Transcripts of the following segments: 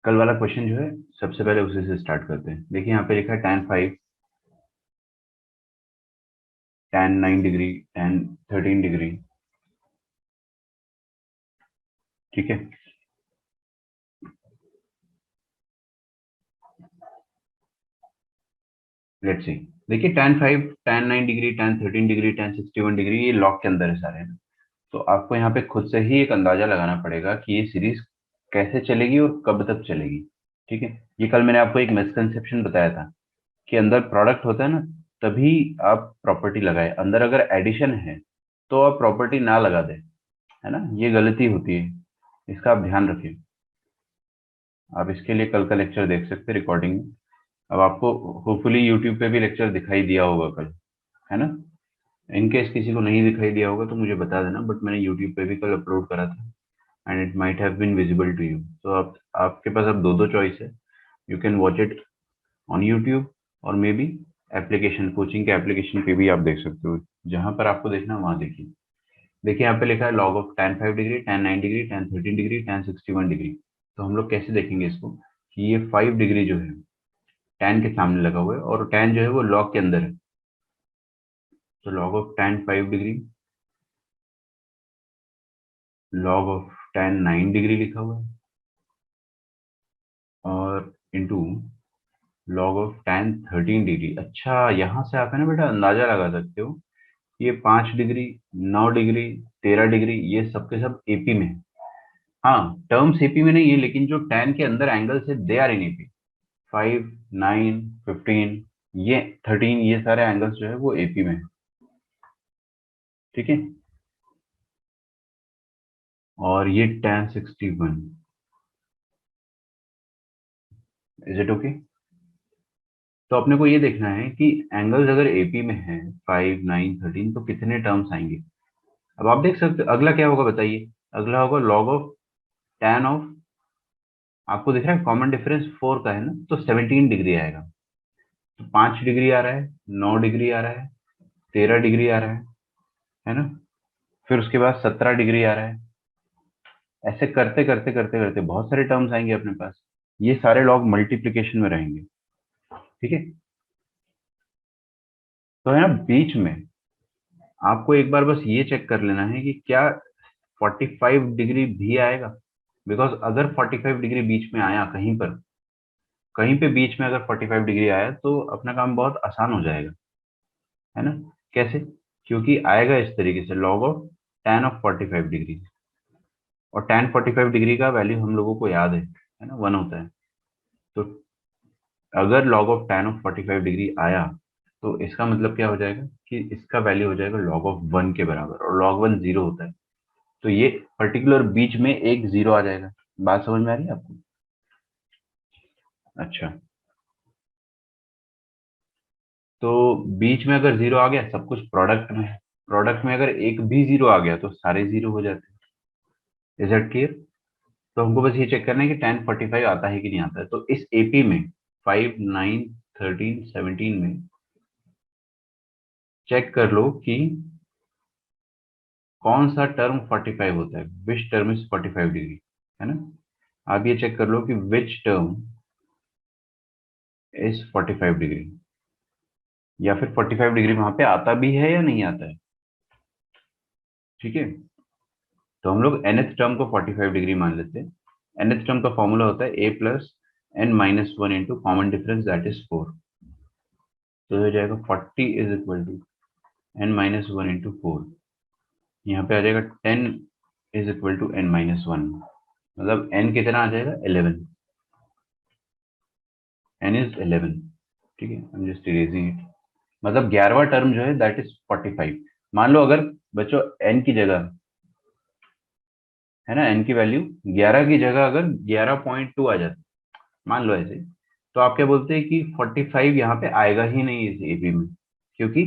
कल वाला क्वेश्चन जो है सबसे पहले उसी से स्टार्ट करते हैं। देखिए यहाँ पे लिखा है tan 5 tan 9 degree tan 13 degree. ठीक है, लेट्स सी। देखिए tan 5 tan 9 degree tan 13 degree tan 61 degree ये लॉग के अंदर है सारे, है ना। तो आपको यहाँ पे खुद से ही एक अंदाजा लगाना पड़ेगा कि ये सीरीज कैसे चलेगी और कब तक चलेगी। ठीक है, ये कल मैंने आपको एक मिसकंसेप्शन बताया था कि अंदर प्रोडक्ट होता है ना, तभी आप प्रॉपर्टी लगाए। अंदर अगर एडिशन है तो आप प्रॉपर्टी ना लगा दे, है ना। ये गलती होती है, इसका आप ध्यान रखिए। आप इसके लिए कल का लेक्चर देख सकते हैं रिकॉर्डिंग में। अब आपको होपफुली यूट्यूब पे भी लेक्चर दिखाई दिया होगा कल, है ना। इन केस किसी को नहीं दिखाई दिया होगा तो मुझे बता देना, बट मैंने यूट्यूब पे भी कल अपलोड करा था and it might have been visible to you. तो आप आपके पास अब दो दो चॉइस है। You can watch it on YouTube और मे बी एप्लीकेशन, कोचिंग के एप्लीकेशन पे भी आप देख सकते हो। जहां पर आपको देखना वहां देखिए। देखिए यहाँ पे लिखा है log of tan 5 degree tan 9 degree tan 13 degree tan 61 degree. तो हम लोग कैसे देखेंगे इसको कि ये 5 डिग्री जो है tan के सामने लगा हुआ है और tan जो है वो लॉग के अंदर है। तो log of tan 5 degree log of tan 9 degree लिखा हुआ है और into log of tan 13 degree. अच्छा, यहाँ से आप है ना बेटा अंदाजा लगा सकते हो। ये 5 डिग्री, 9 डिग्री, 13 डिग्री ये सब के सब एपी में है। हाँ, टर्म्स एपी में नहीं है, लेकिन जो tan के अंदर एंगल्स है दे आर इन एपी। 5, 9, 15, ये 13, ये सारे एंगल्स जो है वो एपी में है। ठीक है, और ये tan 61। Is it okay? तो अपने को ये देखना है कि एंगल्स अगर एपी में है 5, 9, 13 तो कितने टर्म्स आएंगे। अब आप देख सकते हो अगला क्या होगा बताइए। अगला होगा लॉग ऑफ tan ऑफ, आपको दिख रहा है कॉमन डिफरेंस 4 का है ना, तो 17 डिग्री आएगा। तो 5 डिग्री आ रहा है, 9 डिग्री आ रहा है, 13 डिग्री आ रहा है ना। फिर उसके बाद 17 डिग्री आ रहा है। ऐसे करते करते करते करते बहुत सारे टर्म्स आएंगे अपने पास। ये सारे लॉग मल्टीप्लीकेशन में रहेंगे। ठीक है, तो है ना बीच में आपको एक बार बस ये चेक कर लेना है कि क्या 45 डिग्री भी आएगा। बिकॉज अगर 45 डिग्री बीच में आया कहीं पर, कहीं पे बीच में अगर 45 डिग्री आया तो अपना काम बहुत आसान हो जाएगा, है ना। कैसे? क्योंकि आएगा इस तरीके से log of tan of 45 degree, और tan 45 डिग्री का वैल्यू हम लोगों को याद है ना, 1 होता है। तो अगर log of tan of 45 degree आया तो इसका मतलब क्या हो जाएगा कि इसका वैल्यू हो जाएगा log ऑफ 1 के बराबर, और log 1 जीरो होता है। तो ये पर्टिकुलर बीच में एक जीरो आ जाएगा। बात समझ में आ रही है आपको? अच्छा, तो बीच में अगर जीरो आ गया सब कुछ प्रोडक्ट में है। प्रोडक्ट में अगर एक भी जीरो आ गया तो सारे जीरो हो जाते हैं। Is that clear? तो हमको बस ये चेक करना है कि tan 45 आता है कि नहीं आता है। तो इस एपी में 5, 9, 13, 17 में चेक कर लो कि कौन सा टर्म 45 होता है, विच टर्म इज 45 डिग्री, है ना। आप ये चेक कर लो कि विच टर्म इज 45 डिग्री, या फिर 45 डिग्री वहां पे आता भी है या नहीं आता है। ठीक है, तो हम लोग nth टर्म को 45 डिग्री मान लेते हैं। nth टर्म का फॉर्मूला होता है a+n−1 into common difference that is 4। तो हो जाएगा 40 = n−1 इंटू 4। यहाँ पे आ जाएगा 10 = n−1, मतलब n कितना आ जाएगा 11। n is 11। ठीक है, आई एम जस्ट इरेजिंग इट। मतलब 11वां टर्म जो है दैट इज 45। मान लो अगर बच्चों n की जगह, है ना, n की वैल्यू 11 की जगह अगर 11.2 आ जाती, मान लो ऐसे, तो आप क्या बोलते हैं कि 45 यहाँ पे आएगा ही नहीं इस एपी में, क्योंकि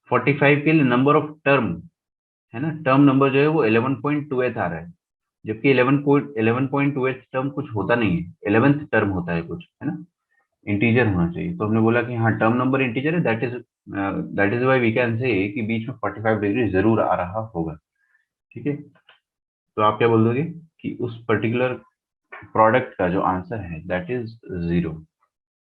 45 के लिए नंबर ऑफ टर्म, है ना, टर्म नंबर जो है वो 11.2 आ रहा है। जबकि 11.2 टर्म कुछ होता नहीं है, 11th टर्म होता है कुछ, है ना। इंटीजर होना चाहिए। तो हमने बोला कि हाँ टर्म नंबर इंटीजर है, that is why we can say कि बीच में 45 डिग्री जरूर आ रहा होगा। ठीक है, तो आप क्या बोल दोगे कि उस पर्टिकुलर प्रोडक्ट का जो आंसर है दैट इज 0।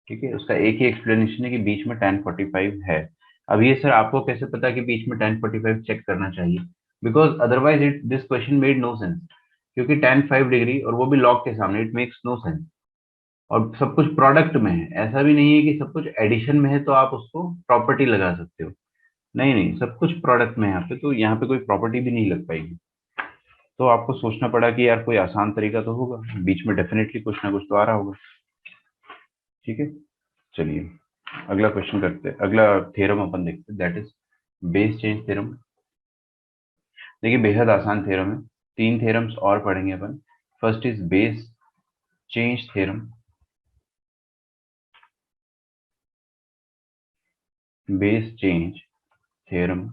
ठीक है, उसका एक ही एक्सप्लेनेशन है कि बीच में tan 45 है। अब ये सर आपको कैसे पता कि बीच में tan 45 चेक करना चाहिए? Because otherwise it this question made no sense, क्योंकि tan 5 डिग्री और वो भी लॉग के सामने, इट मेक्स नो सेंस। और सब कुछ प्रोडक्ट में है, ऐसा भी नहीं है कि सब कुछ एडिशन में है तो आप उसको प्रॉपर्टी लगा सकते हो। नहीं नहीं, सब कुछ प्रोडक्ट में है यहाँ पे, तो यहाँ पे कोई प्रॉपर्टी भी नहीं लग पाएगी। तो आपको सोचना पड़ा कि यार कोई आसान तरीका तो होगा, बीच में डेफिनेटली कुछ ना कुछ तो आ रहा होगा। ठीक है, चलिए अगला क्वेश्चन करते हैं, अगला थ्योरम अपन देखते हैं, that is base change theorem. देखिए बेहद आसान थ्योरम है, तीन थ्योरम्स और पढ़ेंगे अपन। First is base change theorem. Base change theorem,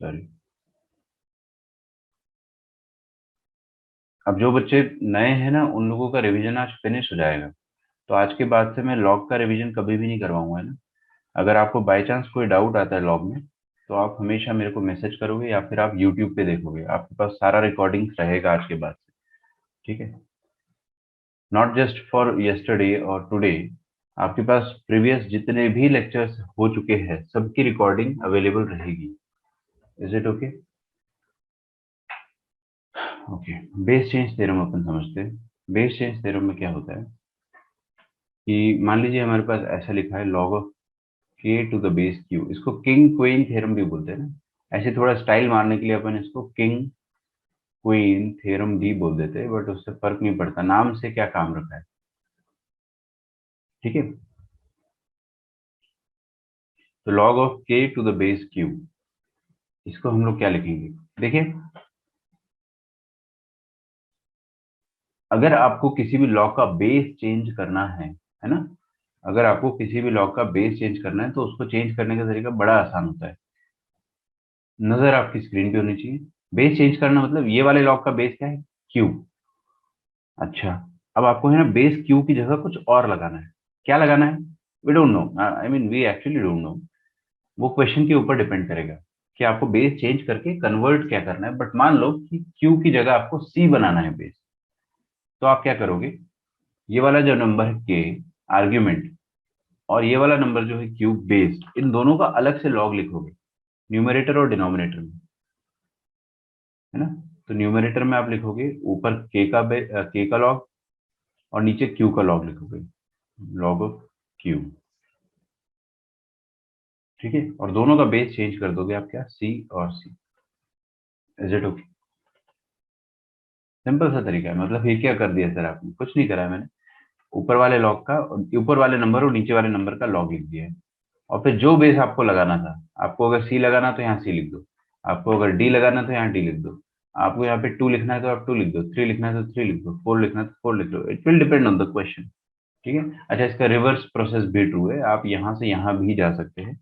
sorry. अब जो बच्चे नए हैं ना, उन लोगों का रिवीजन आज फिनिश हो जाएगा, तो आज के बाद से मैं लॉग का रिवीजन कभी भी नहीं करवाऊंगा, है ना। अगर आपको बाय चांस कोई डाउट आता है लॉग में, तो आप हमेशा मेरे को मैसेज करोगे या फिर आप यूट्यूब पे देखोगे, आपके पास सारा रिकॉर्डिंग्स रहेगा आज के बाद से। ठीक है, नॉट जस्ट फॉर यस्टरडे और टुडे, आपके पास प्रीवियस जितने भी लेक्चर्स हो चुके हैं सबकी रिकॉर्डिंग अवेलेबल रहेगी। Is it okay? Okay, base change theorem अपन समझते हैं। बेस चेंज थ्योरम में क्या होता है कि मान लीजिए हमारे पास ऐसा लिखा है लॉग ऑफ के टू द बेस क्यू, इसको किंग क्वीन थ्योरम भी बोलते हैं ना। ऐसे थोड़ा स्टाइल मारने के लिए अपन इसको किंग क्वीन थ्योरम भी बोल देते हैं, बट उससे फर्क नहीं पड़ता नाम से क्या काम रखा है। ठीक है, तो लॉग ऑफ के टू द बेस क्यू, इसको हम लोग क्या लिखेंगे? देखिए, अगर आपको किसी भी लॉ का बेस चेंज करना है ना, अगर आपको किसी भी लॉ का बेस चेंज करना है तो उसको चेंज करने का तरीका बड़ा आसान होता है। नजर आपकी स्क्रीन पे होनी चाहिए। बेस चेंज करना मतलब ये वाले लॉ का बेस क्या है? क्यू। अच्छा, अब आपको है ना बेस क्यू की जगह कुछ और लगाना है। क्या लगाना है? We don't know, I mean we actually don't know. वो क्वेश्चन के ऊपर डिपेंड करेगा कि आपको बेस चेंज करके कन्वर्ट क्या करना है। बट मान लो कि क्यू की जगह आपको सी बनाना है बेस, तो आप क्या करोगे? ये वाला जो नंबर है के आर्ग्यूमेंट, और ये वाला नंबर जो है क्यूब बेस्ड, इन दोनों का अलग से लॉग लिखोगे, न्यूमरेटर और डिनोमिनेटर में, है ना। तो न्यूमरेटर में आप लिखोगे ऊपर के का लॉग, और नीचे क्यू का लॉग लिखोगे, लॉग ऑफ क्यू। ठीक है, और दोनों का बेस चेंज कर दोगे आप क्या, सी और C. Is it okay? Simple सा तरीका है, मतलब ये क्या कर दिया सर आपने? कुछ नहीं करा है मैंने। ऊपर वाले लॉग का, ऊपर वाले नंबर और नीचे वाले नंबर का लॉग लिख दिया है। और फिर जो बेस आपको लगाना था, आपको अगर सी लगाना तो यहाँ सी लिख दो, आपको अगर डी लगाना तो यहाँ डी लिख दो, आपको यहाँ पे टू लिखना है तो आप टू लिख दो, थ्री लिखना है तो थ्री लिख दो, फोर लिखना है तो फोर लिख दो। It will depend on the question. ठीक है, अच्छा इसका रिवर्स प्रोसेस भी ट्रू है, आप यहाँ से यहाँ भी जा सकते हैं।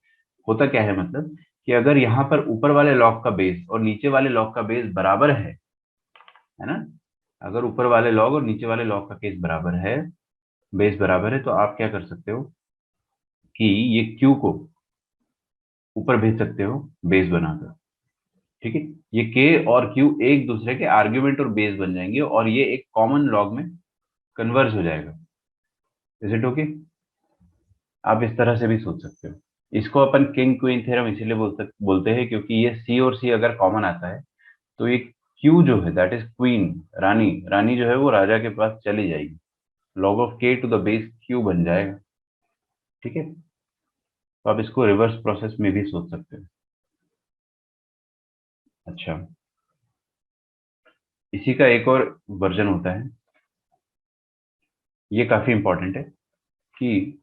होता क्या है मतलब कि अगर यहाँ पर ऊपर वाले लॉग का बेस और नीचे वाले लॉग का बेस बराबर है ना, अगर ऊपर वाले लॉग और नीचे वाले लॉग का केस बराबर है, बेस बराबर है, तो आप क्या कर सकते हो कि ये क्यू को ऊपर भेज सकते हो बेस बनाकर। ठीक है, ये के और क्यू एक दूसरे के आर्ग्यूमेंट और बेस बन जाएंगे और ये एक कॉमन लॉग में कन्वर्ज हो जाएगा। Is it okay? आप इस तरह से भी सोच सकते हो। इसको अपन किंग क्वीन थ्योरम इसीलिए बोलते हैं क्योंकि ये सी और सी अगर कॉमन आता है तो ये क्यू जो है दैट इज क्वीन, रानी, रानी जो है वो राजा के पास चली जाएगी, लॉग ऑफ के टू द बेस क्यू बन जाएगा। ठीक है, तो आप इसको रिवर्स प्रोसेस में भी सोच सकते हो। अच्छा, इसी का एक और वर्जन होता है, ये काफी इंपॉर्टेंट है कि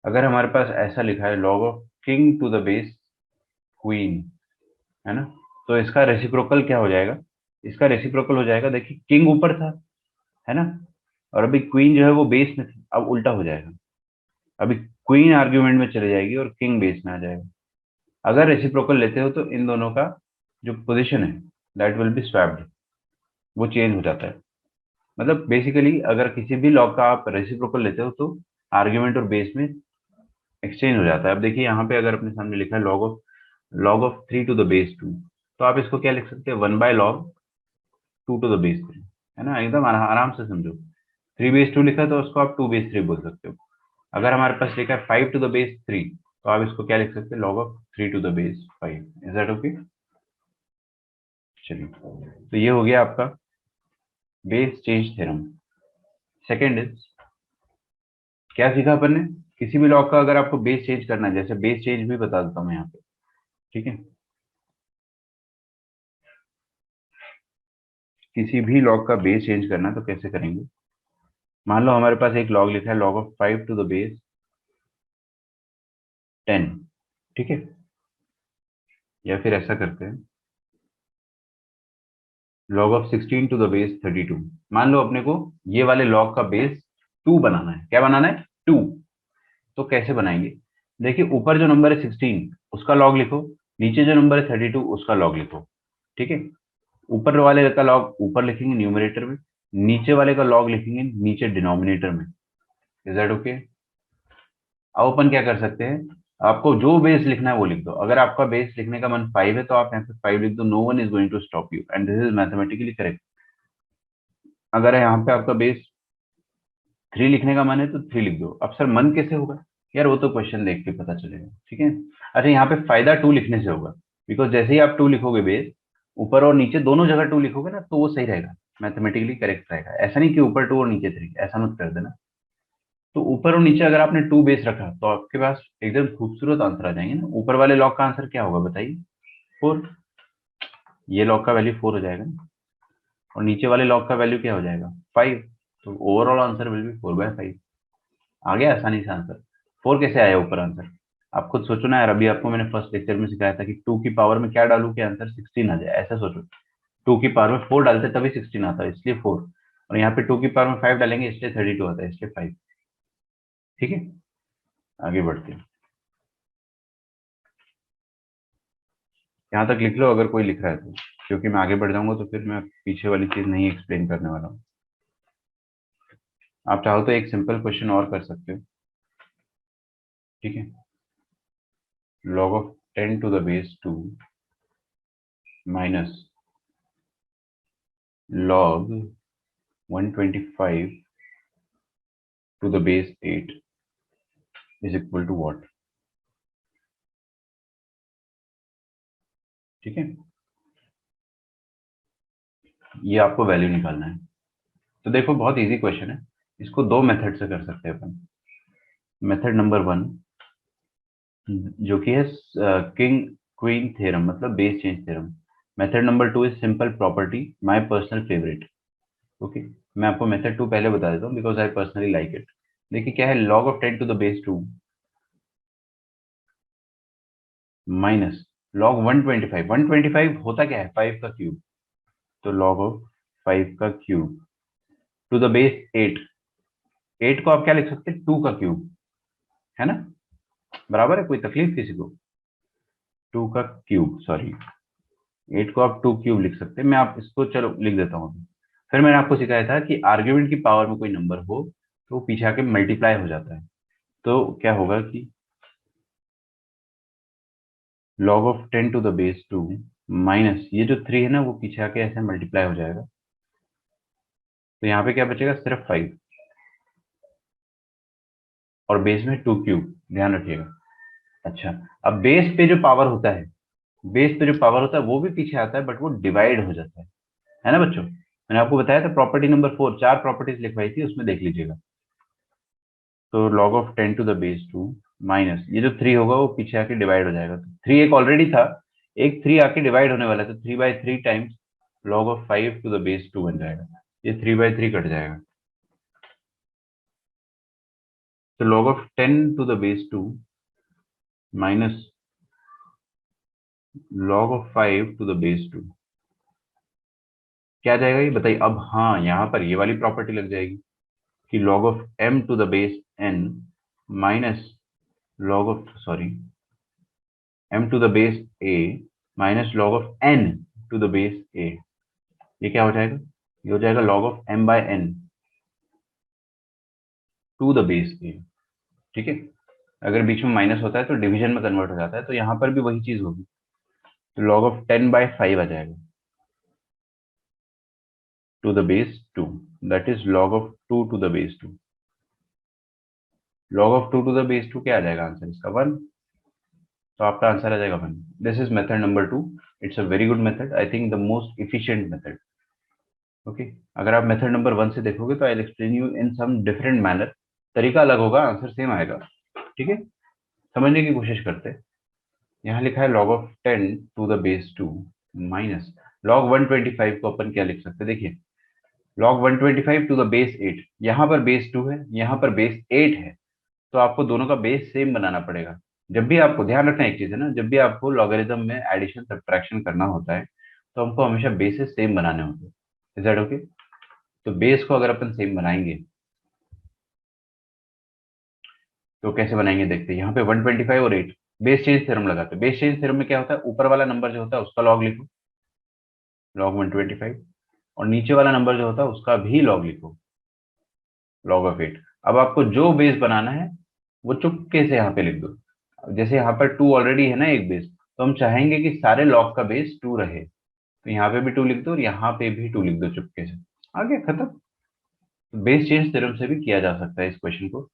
अगर हमारे पास ऐसा लिखा है log of king to the base queen, है ना, तो इसका रेसिप्रोकल क्या हो जाएगा? इसका रेसिप्रोकल हो जाएगा, देखिए किंग ऊपर था, है ना, और अभी क्वीन जो है वो बेस में थी, अब उल्टा हो जाएगा। अभी क्वीन आर्ग्यूमेंट में चले जाएगी और किंग बेस में आ जाएगा। अगर रेसिप्रोकल लेते हो तो इन दोनों का जो पोजीशन है दैट विल बी स्वैप्ड, वो चेंज हो जाता है। मतलब बेसिकली अगर किसी भी लॉग का आप रेसिप्रोकल लेते हो तो आर्ग्यूमेंट और बेस में एक्सचेंज हो जाता है। अब देखिए यहाँ पे अगर अपने सामने लिखा है log of three to the base two, तो आप इसको क्या लिख सकते हैं, one by log two to the base three, है ना, एकदम आराम से समझो। थ्री बेस टू लिखा है तो उसको आप टू बेस थ्री बोल सकते हो। अगर हमारे पास लिखा है five to the base three, तो आप इसको क्या लिख सकते हैं, log of three to the base five. Is that okay? चलिए, तो ये हो गया आपका base change theorem. Second is, क्या सीखा अपन ने, किसी भी लॉग का अगर आपको बेस चेंज करना है, जैसे बेस चेंज भी बता देता हूँ मैं यहाँ पे, ठीक है। किसी भी लॉग का बेस चेंज करना है तो कैसे करेंगे। मान लो हमारे पास एक लॉग लिखा है, log of five to the base ten, ठीक है। या फिर ऐसा करते हैं, log of sixteen to the base thirty two. मान लो अपने को ये वाले लॉग का बेस टू बनाना है। क्या बनाना है? टू। तो कैसे बनाएंगे? देखिए, ऊपर जो नंबर है 16 उसका लॉग लिखो, नीचे जो नंबर है 32 उसका लॉग लिखो, ठीक है। ऊपर वाले का लॉग ऊपर लिखेंगे न्यूमरेटर में, नीचे वाले का लॉग लिखेंगे नीचे डिनोमिनेटर में। Is that okay? अब अपन क्या कर सकते हैं, आपको जो बेस लिखना है वो लिख दो। अगर आपका बेस लिखने का मन फाइव है तो आप यहाँ पे फाइव लिख दो, no one is going to stop you and this is mathematically correct. अगर यहाँ पे आपका बेस थ्री लिखने का मन है तो थ्री लिख दो। अब सर मन कैसे होगा, यार वो तो क्वेश्चन देख के पता चलेगा, ठीक है। अच्छा, यहाँ पे फायदा टू लिखने से होगा, बिकॉज जैसे ही आप टू लिखोगे बेस, ऊपर और नीचे दोनों जगह टू लिखोगे ना, तो वो सही रहेगा, मैथमेटिकली करेक्ट रहेगा। ऐसा नहीं कि ऊपर टू और नीचे थ्री, ऐसा मत कर देना। तो ऊपर और नीचे अगर आपने टू बेस रखा तो आपके पास एकदम खूबसूरत आंसर आ जाएंगे ना। ऊपर वाले लॉग का आंसर क्या होगा बताइए? फोर। ये लॉग का वैल्यू फोर हो जाएगा ना, और नीचे वाले लॉग का वैल्यू क्या हो जाएगा? फाइव। तो overall answer will be four by five. आ गया आसानी से आंसर। फोर कैसे आया ऊपर आंसर? आप खुद सोचो ना यार, अभी आपको मैंने फर्स्ट लेक्चर में सिखाया था कि टू की पावर में क्या डालू कि आंसर 16 आ जाए, ऐसा सोचो। टू की पावर में फोर डालते तभी 16 आता है, इसलिए फोर। और यहाँ पे टू की पावर में फाइव डालेंगे इसलिए 32 आता है, इसलिए फाइव। ठीक है, आगे बढ़ते हैं। यहाँ तक लिख लो अगर कोई लिख रहा है तो, क्योंकि मैं आगे बढ़ जाऊंगा तो फिर मैं पीछे वाली चीज नहीं एक्सप्लेन करने वाला हूँ। आप चाहो तो एक सिंपल क्वेश्चन और कर सकते हो, ठीक है। Log of ten to the base two minus log 125 to the base 8 is equal to what? ठीक है, ये आपको वैल्यू निकालना है। तो देखो, बहुत इजी क्वेश्चन है। इसको दो मेथड से कर सकते हैं अपन। मेथड नंबर वन, जो कि है किंग क्वीन थ्योरम, मतलब base change theorem. Method number two is simple property, my personal favourite. Okay, मैं आपको मेथड टू पहले बता देता हूँ because I personally like it. देखिए क्या है, log of ten to the base two minus log 125। 125 होता क्या है? फाइव का क्यूब। तो लॉग ऑफ फाइव का cube to the base eight. Eight को आप क्या लिख सकते हैं? टू का क्यूब, है ना, बराबर है, कोई तकलीफ किसी को? टू का क्यूब, सॉरी, एट को आप टू क्यूब लिख सकते हैं। मैं आप इसको चलो लिख देता हूँ अभी। फिर मैंने आपको सिखाया था कि आर्ग्यूमेंट की पावर में कोई नंबर हो तो वो पीछे आके मल्टीप्लाई हो जाता है। तो क्या होगा कि log of ten to the base two minus ये जो थ्री है ना, वो पीछे आके ऐसे मल्टीप्लाई हो जाएगा। तो यहाँ पे क्या बचेगा? सिर्फ फाइव, और बेस में टू क्यूब, ध्यान रखिएगा। अच्छा, अब बेस पे जो पावर होता है, बेस पे जो पावर होता है वो भी पीछे आता है, बट वो डिवाइड हो जाता है ना बच्चों? मैंने आपको बताया था प्रॉपर्टी नंबर फोर, चार प्रॉपर्टीज लिखवाई थी, उसमें देख लीजिएगा। तो log of ten to the base two minus ये जो थ्री होगा वो पीछे आके डिवाइड हो जाएगा। तो थ्री एक ऑलरेडी था, एक थ्री आके डिवाइड होने वाला है, तो three by three times log of five to the base two बन जाएगा। ये थ्री बाई थ्री कट जाएगा। तो log of ten to the base two minus log of five to the base two, क्या आ जाएगा ये बताइए? अब हाँ, यहाँ पर ये वाली प्रॉपर्टी लग जाएगी कि log of M to the base N minus log of, sorry, M to the base A minus log of N to the base A. ये क्या हो जाएगा? ये हो जाएगा log of M by N to the base A. ठीक है, अगर बीच में माइनस होता है तो डिवीजन में कन्वर्ट हो जाता है, तो यहाँ पर भी वही चीज होगी। तो log of ten by five आ जाएगा। to the base 2, that is log of 2 to the base 2. log of 2 to the base 2 क्या आ जाएगा आंसर इसका 1, तो आपका आंसर आ जाएगा 1. This is method number 2. It's a very good method, I think the most efficient method. Okay, अगर आप मेथड नंबर 1 से देखोगे तो I will explain you in some different manner. तरीका अलग होगा, आंसर सेम आएगा. ठीक है, समझने की कोशिश करते हैं. यहाँ लिखा है log of 10 to the base 2 minus log 125 को अपन क्या लिख सकते हैं, देखिए log 125 टू द बेस 8. यहाँ पर बेस 2 है, यहाँ पर बेस 8 है, तो आपको दोनों का बेस सेम बनाना पड़ेगा. जब भी आपको ध्यान रखना एक चीज है ना, जब भी आपको लॉगरिथम में एडिशन सब्ट्रैक्शन करना होता है तो हमको हमेशा बेसेस सेम बनाने होते हैं. Is that okay? तो बेस को अगर अपन सेम बनाएंगे तो कैसे बनाएंगे देखते हैं. यहाँ पे 125 और 8 बेस चेंज थ्योरम लगाते हैं. बेस चेंज थ्योरम में क्या होता है, ऊपर वाला नंबर जो होता है उसका लॉग लिखो, लॉग 125, और नीचे वाला नंबर जो होता है उसका भी लॉग लिखो, लॉग ऑफ 8. अब आपको जो बेस बनाना है वो चुपके से यहाँ पे लिख दो. जैसे यहाँ पर 2 ऑलरेडी है ना एक बेस, तो हम चाहेंगे कि सारे लॉग का बेस 2 रहे, तो यहाँ पे भी 2 लिख दो और यहाँ पे भी 2 लिख दो चुपके से. आगे खत्म. बेस चेंज थ्योरम से भी किया जा सकता है इस क्वेश्चन को.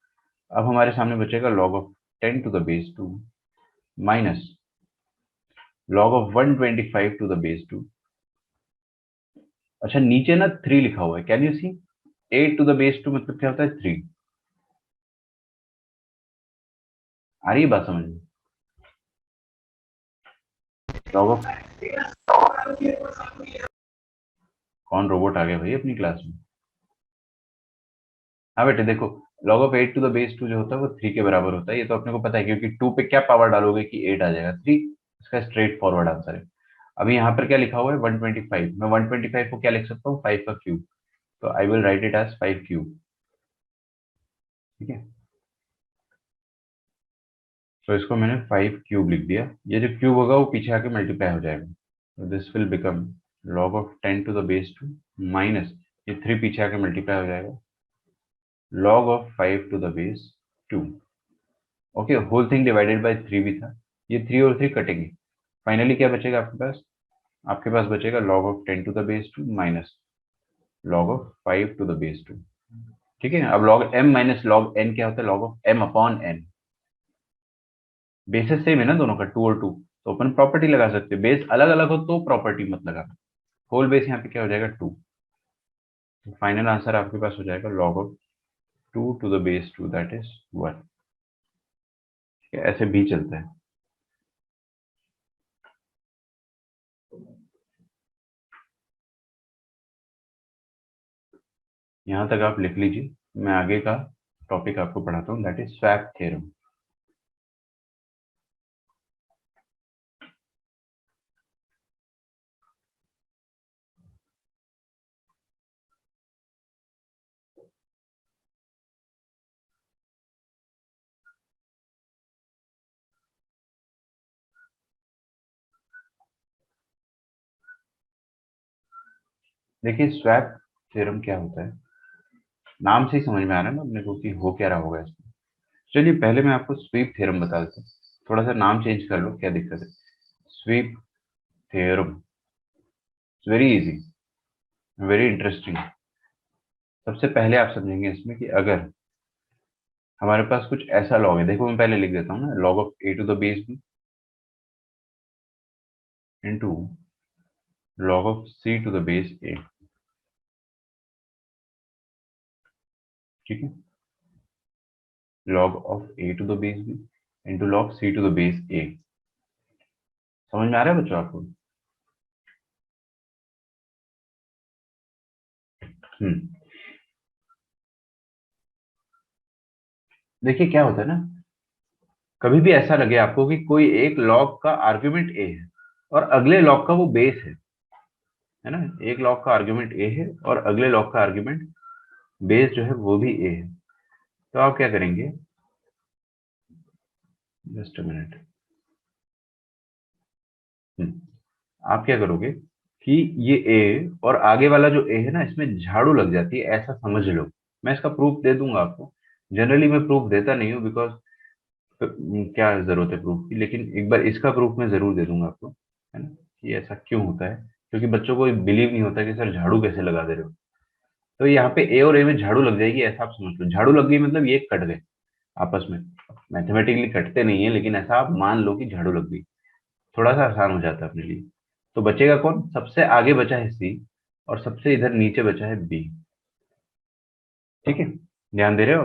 अब हमारे सामने बचेगा log of 10 to the base 2 minus log of 125 to the base 2. अच्छा, नीचे ना 3 लिखा हुआ है, can you see? 8 to the base 2 मतलब क्या होता है 3. आ रही है बात समझ में? log ऑफ, कौन रोबोट आ गया भाई अपनी क्लास में? हाँ बेटे देखो, log of 8 to the base 2 जो होता है वो 3 के बराबर होता है. ये तो अपने को पता है क्योंकि 2 पे क्या पावर डालोगे कि 8 आ जाएगा, 3. इसका स्ट्रेट फॉरवर्ड आंसर है. अभी यहाँ पर क्या लिखा हुआ है 125. मैं 125 को क्या लिख सकता हूँ, 5 का क्यूब. तो I will write it as 5 cube. ठीक है, तो इसको मैंने 5 क्यूब लिख दिया. ये जो क्यूब होगा वो पीछे आके मल्टीप्लाई हो जाएगा. तो this will become log of 10 to the base 2 minus ये 3 पीछे आके मल्टीप्लाई हो जाएगा log of 5 to the base 2. Okay, whole thing divided by 3 भी था, ये 3 और 3 कटेंगे. फाइनली क्या बचेगा आपके पास? आपके पास बचेगा log of 10 to the base 2 minus log of 5 to the base 2. ठीक है, अब log m minus log n क्या होता है, log of m upon n. Bases same है ना दोनों का, 2 और 2, तो अपन प्रॉपर्टी लगा सकते हैं. बेस अलग अलग हो तो प्रॉपर्टी मत लगाना. होल बेस यहाँ पे क्या हो जाएगा 2. तो फाइनल आंसर आपके पास हो जाएगा log of 2 to the base 2 that is 1. ऐसे भी चलता है. यहाँ तक आप लिख लीजिए, मैं आगे का टॉपिक आपको पढ़ाता हूँ, दैट इज स्वैप थ्योरम. देखिए स्वैप थ्योरम क्या होता है, नाम से ही समझ में आ रहा है ना अपने को कि हो क्या रहा होगा इसमें. चलिए पहले मैं आपको स्वीप थ्योरम बता देता हूँ. थोड़ा सा नाम चेंज कर लो, क्या दिक्कत है. Sweep theorem, very easy, very interesting. सबसे पहले आप समझेंगे इसमें कि अगर हमारे पास कुछ ऐसा लॉग है, देखो मैं पहले लिख देता हूँ ना, log of a to the base b into log of c to the base a. ठीक है, log of a to the base b into log c to the base a. समझ में आ रहा है बच्चों आपको? हम्म. देखिए क्या होता है ना, कभी भी ऐसा लगे आपको कि कोई एक लॉग का आर्ग्यूमेंट a है और अगले लॉग का वो बेस है ना. एक लॉग का आर्ग्यूमेंट a है और अगले लॉग का आर्ग्यूमेंट बेस जो है वो भी a है. तो आप क्या करेंगे, जस्ट अ मिनट. आप क्या करोगे कि ये a और आगे वाला जो a है ना, इसमें झाड़ू लग जाती है, ऐसा समझ लो. मैं इसका प्रूफ दे दूंगा आपको. जनरली मैं प्रूफ देता नहीं हूँ बिकॉज क्या जरूरत है प्रूफ की, लेकिन एक बार इसका प्रूफ मैं जरूर दे दूंगा आपको, है ना, कि ऐसा क्यों होता है. क्योंकि बच्चों को बिलीव नहीं होता कि सर झाड़ू कैसे लगा दे रहे हो. तो यहाँ पे ए और ए में झाड़ू लग जाएगी, ऐसा आप समझ लो। झाड़ू लग गई मतलब ये कट गए आपस में। मैथमेटिकली कटते नहीं है, लेकिन ऐसा आप मान लो कि झाड़ू लग गई, थोड़ा सा आसान हो जाता है अपने लिए। तो बचेगा कौन? सबसे आगे बचा है सी, और सबसे इधर नीचे बचा है बी। ठीक है, ध्यान दे रहे हो?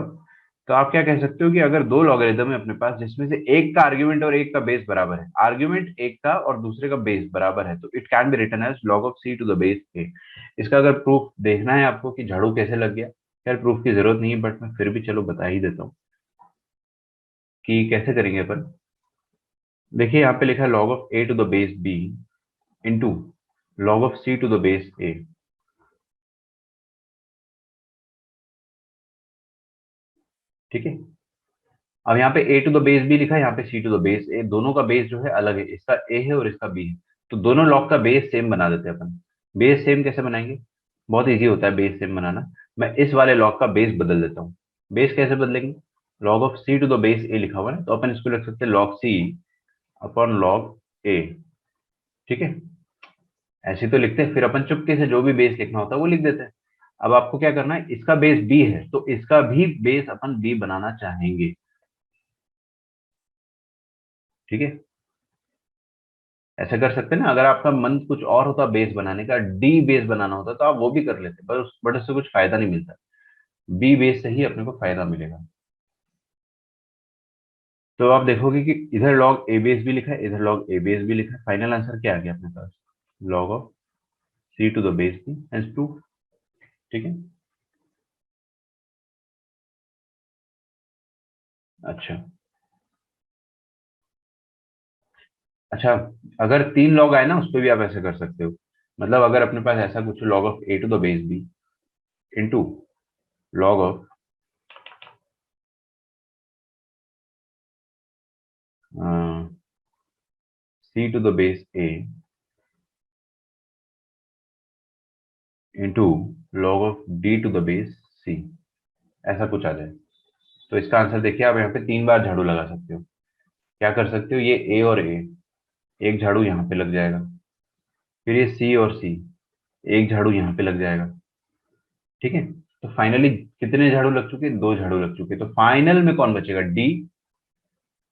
तो आप क्या कह सकते हो कि अगर दो लॉगरिदम है अपने पास जिसमें से एक का आर्ग्यूमेंट और एक का बेस बराबर है, आर्ग्यूमेंट एक का और दूसरे का बेस बराबर है, तो it can be written as log of C to the base A. इसका अगर प्रूफ देखना है आपको कि झाड़ू कैसे लग गया, खैर प्रूफ की जरूरत नहीं है, बट मैं फिर भी चलो बता ही देता हूँ कि कैसे करेंगे अपन। देखिए यहाँ पे लिखा है log of A to the base B into log of C to the base A. ठीक है, अब यहाँ पे A to the base B लिखा है, यहाँ पे C to the base A, दोनों का बेस जो है अलग है, इसका ए है और इसका बी है। तो दोनों लॉग का बेस सेम बना देते हैं अपन। बेस सेम कैसे बनाएंगे? बहुत इजी होता है बेस सेम बनाना। मैं इस वाले लॉग का बेस बदल देता हूँ। बेस कैसे बदलेंगे? Log of C to the base A लिखा हुआ है, तो अपन इसको लिख सकते हैं log C upon log A. ठीक है, ऐसे तो लिखते हैं, फिर अपन चुपके से जो भी बेस लिखना होता है वो लिख देते हैं। अब आपको क्या करना है, इसका बेस बी है तो इसका भी बेस अपन बी बनाना चाहेंगे। ठीक है, ऐसा कर सकते हैं ना। अगर आपका मन कुछ और होता बेस बनाने का, डी बेस बनाना होता तो आप वो भी कर लेते, बट उससे कुछ फायदा नहीं मिलता। बी बेस से ही अपने को फायदा मिलेगा। तो आप देखोगे कि इधर लॉग ए बेस भी लिखा है, इधर लॉग ए बेस भी लिखा है, फाइनल आंसर क्या आ गया अपने पास? Log of C to the base B and two. ठीक है, अच्छा। अच्छा, अगर तीन लॉग आए ना उस पर भी आप ऐसे कर सकते हो। मतलब अगर अपने पास ऐसा कुछ log of A to the base B into log of C to the base A into log of D to the base C, ऐसा कुछ आ जाए। तो इसका आंसर देखिए, आप यहाँ पे तीन बार झाड़ू लगा सकते हो। क्या कर सकते हो, ये ए और ए, एक झाड़ू यहाँ पे लग जाएगा। फिर ये सी और सी, एक झाड़ू यहाँ पे लग जाएगा। ठीक है, तो फाइनली कितने झाड़ू लग चुके? दो झाड़ू लग चुके। तो फाइनल में कौन बचेगा? डी।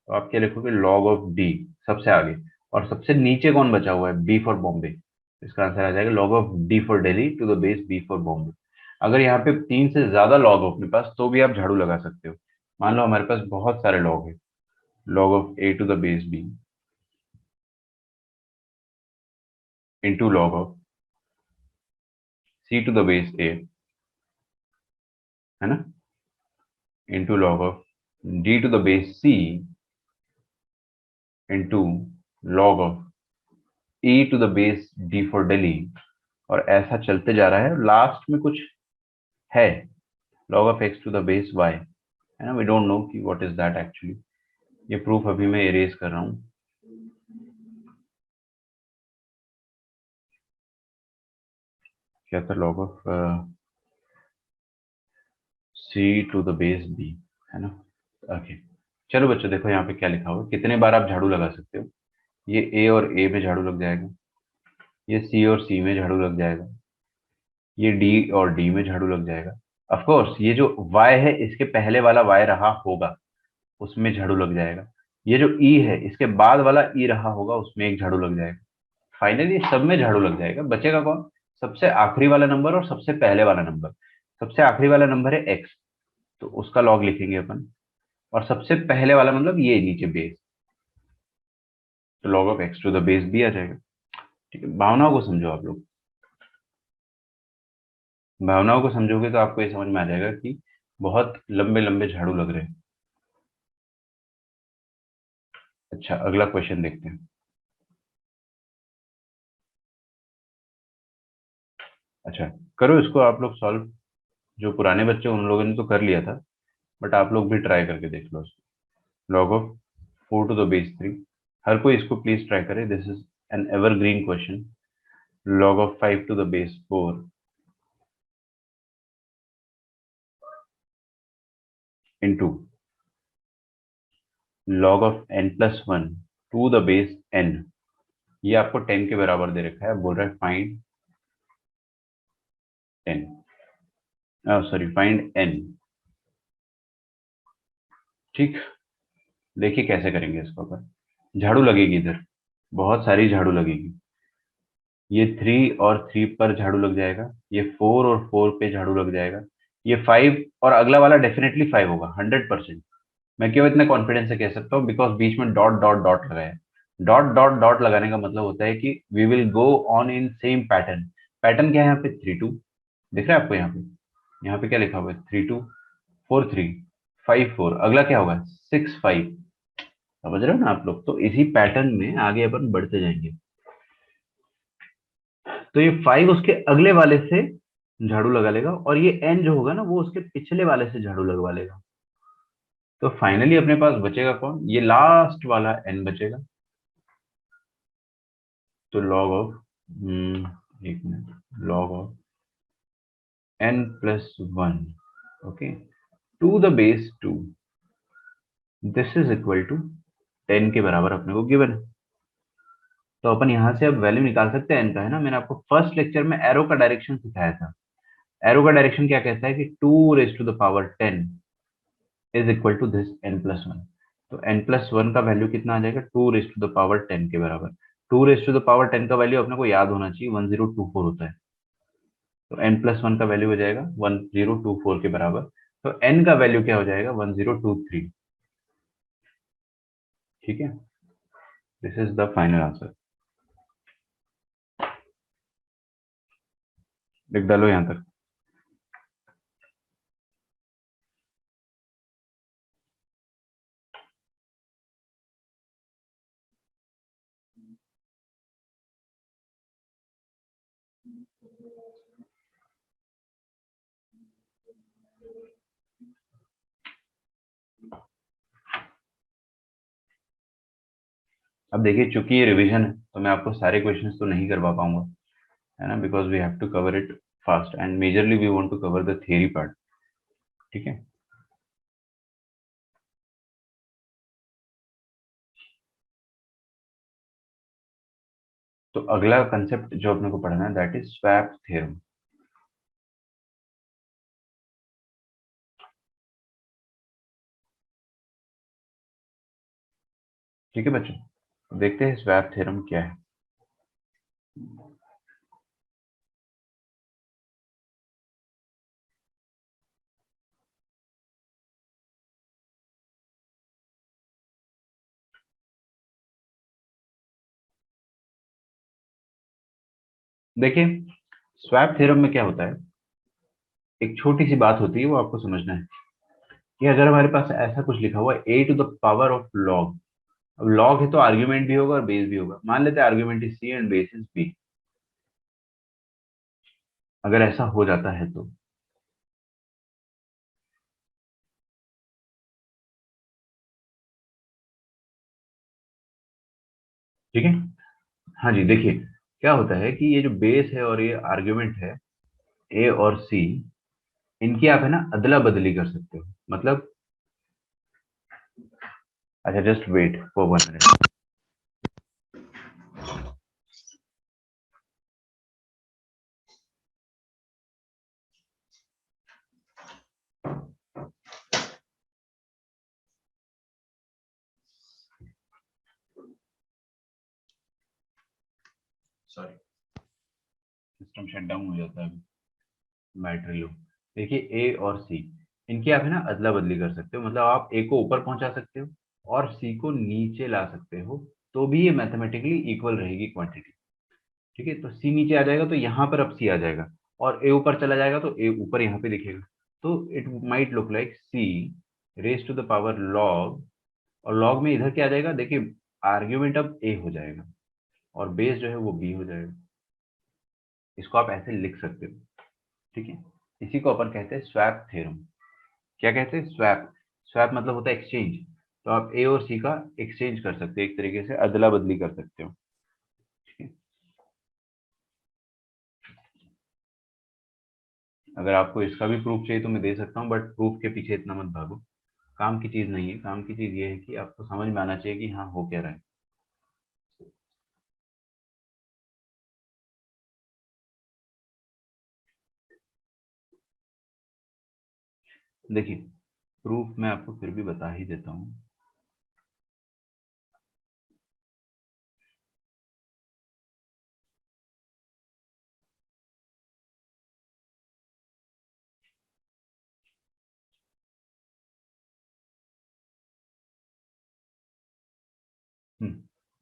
तो आप क्या लिखोगे? लॉग ऑफ डी सबसे आगे, और सबसे नीचे कौन बचा हुआ है? B for Bombay. इसका आंसर आ जाएगा log of D for Delhi to the base B for Bombay. अगर यहाँ पे तीन से ज्यादा लॉग हो अपने पास तो भी आप झाड़ू लगा सकते हो। मान लो हमारे पास बहुत सारे लॉग है, log of a to the base b into log of c to the base a, है ना, into log of d to the base c into log of e to the base d for Delhi। और ऐसा चलते जा रहा है, last में कुछ है log of x to the base y, है ना। वी डोंट नो कि व्हाट इज दैट एक्चुअली। ये प्रूफ अभी मैं इरेज कर रहा हूँ। क्या था? log of c to the base b, है ना। ओके, चलो बच्चों देखो यहाँ पे क्या लिखा हुआ है, कितने बार आप झाड़ू लगा सकते हो। ये ए और ए में झाड़ू लग जाएगा, ये सी और सी में झाड़ू लग जाएगा, ये डी और डी में झाड़ू लग जाएगा। ऑफ कोर्स ये जो y है इसके पहले वाला y रहा होगा, उसमें झाड़ू लग जाएगा। ये जो e है इसके बाद वाला e रहा होगा, उसमें एक झाड़ू लग जाएगा। फाइनली सब में झाड़ू लग जाएगा। बचेगा कौन? सबसे आखिरी वाला नंबर और सबसे पहले वाला नंबर। सबसे आखिरी वाला नंबर है x, तो उसका लॉग लिखेंगे अपन। और सबसे पहले वाला मतलब ये नीचे बेस, तो log of x to the base भी आ जाएगा। ठीक है, भावनाओं को समझो आप लोग। भावनाओं को समझोगे तो आपको ये समझ में आ जाएगा कि बहुत लंबे लंबे झाड़ू लग रहे हैं। अच्छा, अगला क्वेश्चन देखते हैं। अच्छा, करो इसको आप लोग सॉल्व। जो पुराने बच्चे उन लोगों ने तो कर लिया था, बट आप लोग भी ट्राई करके देख लो इसको। Log of 4 to the base 3, हर कोई इसको प्लीज ट्राई करे, this is an evergreen question. Log of 5 to the base 4 into log of n+1 to the base n। ये आपको 10 के बराबर दे रखा है, बोल रहा है फाइंड 10। Sorry, find N. ठीक, देखिए कैसे करेंगे इसको अपन। झाड़ू लगेगी इधर, बहुत सारी झाड़ू लगेगी। ये 3 और 3 पर झाड़ू लग जाएगा, ये 4 और 4 पे झाड़ू लग जाएगा, ये 5 और अगला वाला डेफिनेटली 5 होगा 100%। मैं क्यों इतने कॉन्फिडेंस से कह सकता हूँ? बिकॉज बीच में डॉट डॉट डॉट लगाया है। डॉट डॉट डॉट लगाने का मतलब होता है कि we will go on in same pattern. Pattern क्या है यहाँ पे? 3 2। दिख रहा है आपको यहाँ पे? यहाँ पे क्या लिखा हुआ है? 3 2 4 3 5 4। अगला क्या होगा? 6 5। समझ रहे हो ना आप लोग? तो इसी पैटर्न में आगे अपन बढ़ते जाएंगे। तो ये 5 उसके अगले वाले से झाड़ू लगा लेगा, और ये एन जो होगा ना वो उसके पिछले वाले से झाड़ू लगवा लेगा। तो फाइनली अपने पास बचेगा कौन? ये लास्ट वाला एन बचेगा। तो लॉग ऑफ, एक minute, log of n+1, okay, to the base 2, this is equal to 10 के बराबर अपने को गिवन है। तो अपन यहां से अब वैल्यू निकाल सकते हैं n का, है ना? मैंने आपको फर्स्ट लेक्चर में एरो का डायरेक्शन सिखाया था। एरो का डायरेक्शन क्या कहता है कि 2 raised to the power 10 is equal to this n+1। तो n+1 का वैल्यू कितना आ जाएगा? 2 raised to the power 10 के बराबर। 2 raised to the power 10 का वैल्यू अपने को याद होना चाहिए, 1024 होता है। तो n+1 का वैल्यू हो जाएगा 1024 के बराबर। तो n का वैल्यू क्या हो जाएगा? 1023। ठीक है, this is the final answer. लिख डालो यहां तक। अब देखिए, चूंकि ये रिवीजन है तो मैं आपको सारे क्वेश्चंस तो नहीं करवा पाऊंगा, है ना? Because we have to cover it fast and majorly we want to cover the theory part. ठीक है, तो अगला कंसेप्ट जो अपने को पढ़ना है दैट इज स्वैप थ्योरम। ठीक है बच्चों, तो देखते हैं स्वैप थ्योरम क्या है। देखिए, स्वैप थ्योरम में क्या होता है, एक छोटी सी बात होती है, वो आपको समझना है कि अगर हमारे पास ऐसा कुछ लिखा हुआ है a⁻⁴ अब लॉग है तो आर्ग्यूमेंट भी होगा और बेस भी होगा। मान लेते हैं argument is c and base is b। अगर ऐसा हो जाता है तो ठीक है। हाँ जी, देखिए क्या होता है कि ये जो बेस है और ये आर्ग्यूमेंट है ए और सी, इनकी आप है ना अदला बदली कर सकते हो। मतलब, अच्छा just wait for 1 minute. Sorry, system shut down हो जाता है अभी। Battery low. देखिए ए और सी, इनकी आप है ना अदला बदली कर सकते हो। मतलब आप ए को ऊपर पहुंचा सकते हो और सी को नीचे ला सकते हो, तो भी ये मैथमेटिकली इक्वल रहेगी क्वांटिटी। ठीक है, तो सी नीचे आ जाएगा तो यहाँ पर अब सी आ जाएगा, और ए ऊपर चला जाएगा तो ए ऊपर यहाँ पे दिखेगा। तो it might look like C raise to the power log, और लॉग में इधर क्या आ जाएगा? देखिए, आर्ग्यूमेंट अब ए हो जाएगा और बेस जो है वो बी हो जाएगा। इसको आप ऐसे लिख सकते हो। ठीक है, इसी को अपन कहते हैं स्वैप थ्योरम। क्या कहते हैं? स्वैप। स्वैप मतलब होता है एक्सचेंज। तो आप ए और सी का एक्सचेंज कर सकते हो, एक तरीके से अदला बदली कर सकते हो। ठीक है, अगर आपको इसका भी प्रूफ चाहिए तो मैं दे सकता हूँ, बट प्रूफ के पीछे इतना मत भागो। काम की चीज नहीं है, काम की चीज ये है कि आपको समझ में आना चाहिए कि हाँ हो क्या रहा है। देखिए प्रूफ मैं आपको फिर भी बता ही देता हूँ।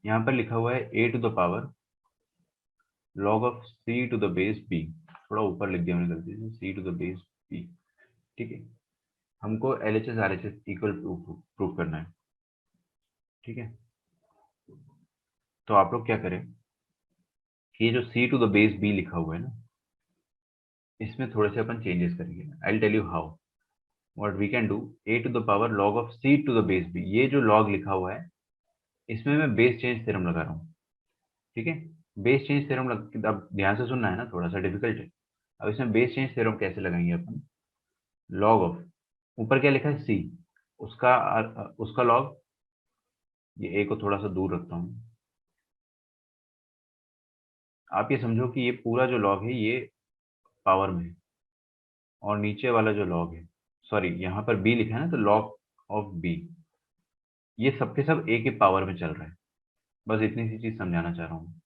यहाँ पर लिखा हुआ है a to the power log of c to the base b। थोड़ा ऊपर लिख दिया मैंने गलती से, c to the base b। ठीक है, हमको LHS RHS इक्वल प्रूफ करना है। ठीक है, तो आप लोग क्या करें कि ये जो c to the base b लिखा हुआ है ना, इसमें थोड़े से अपन चेंजेस करेंगे। I will tell you how. What we can do, a to the power log of c to the base b, ये जो log लिखा हुआ है इसमें मैं बेस चेंज थ्योरम लगा रहा हूँ। ठीक है, बेस चेंज थ्योरम अब ध्यान से सुनना है ना, थोड़ा सा डिफिकल्ट है। अब इसमें बेस चेंज थ्योरम कैसे लगाएंगे अपन, लॉग ऑफ, ऊपर क्या लिखा है सी, उसका लॉग, ये ए को थोड़ा सा दूर रखता हूँ। आप ये समझो कि ये पूरा जो लॉग है ये पावर में है, और नीचे वाला जो लॉग है, सॉरी यहाँ पर बी लिखा है ना, तो लॉग ऑफ बी, ये सबके सब ए के पावर में चल रहा है। बस इतनी सी चीज समझाना चाह रहा हूँ।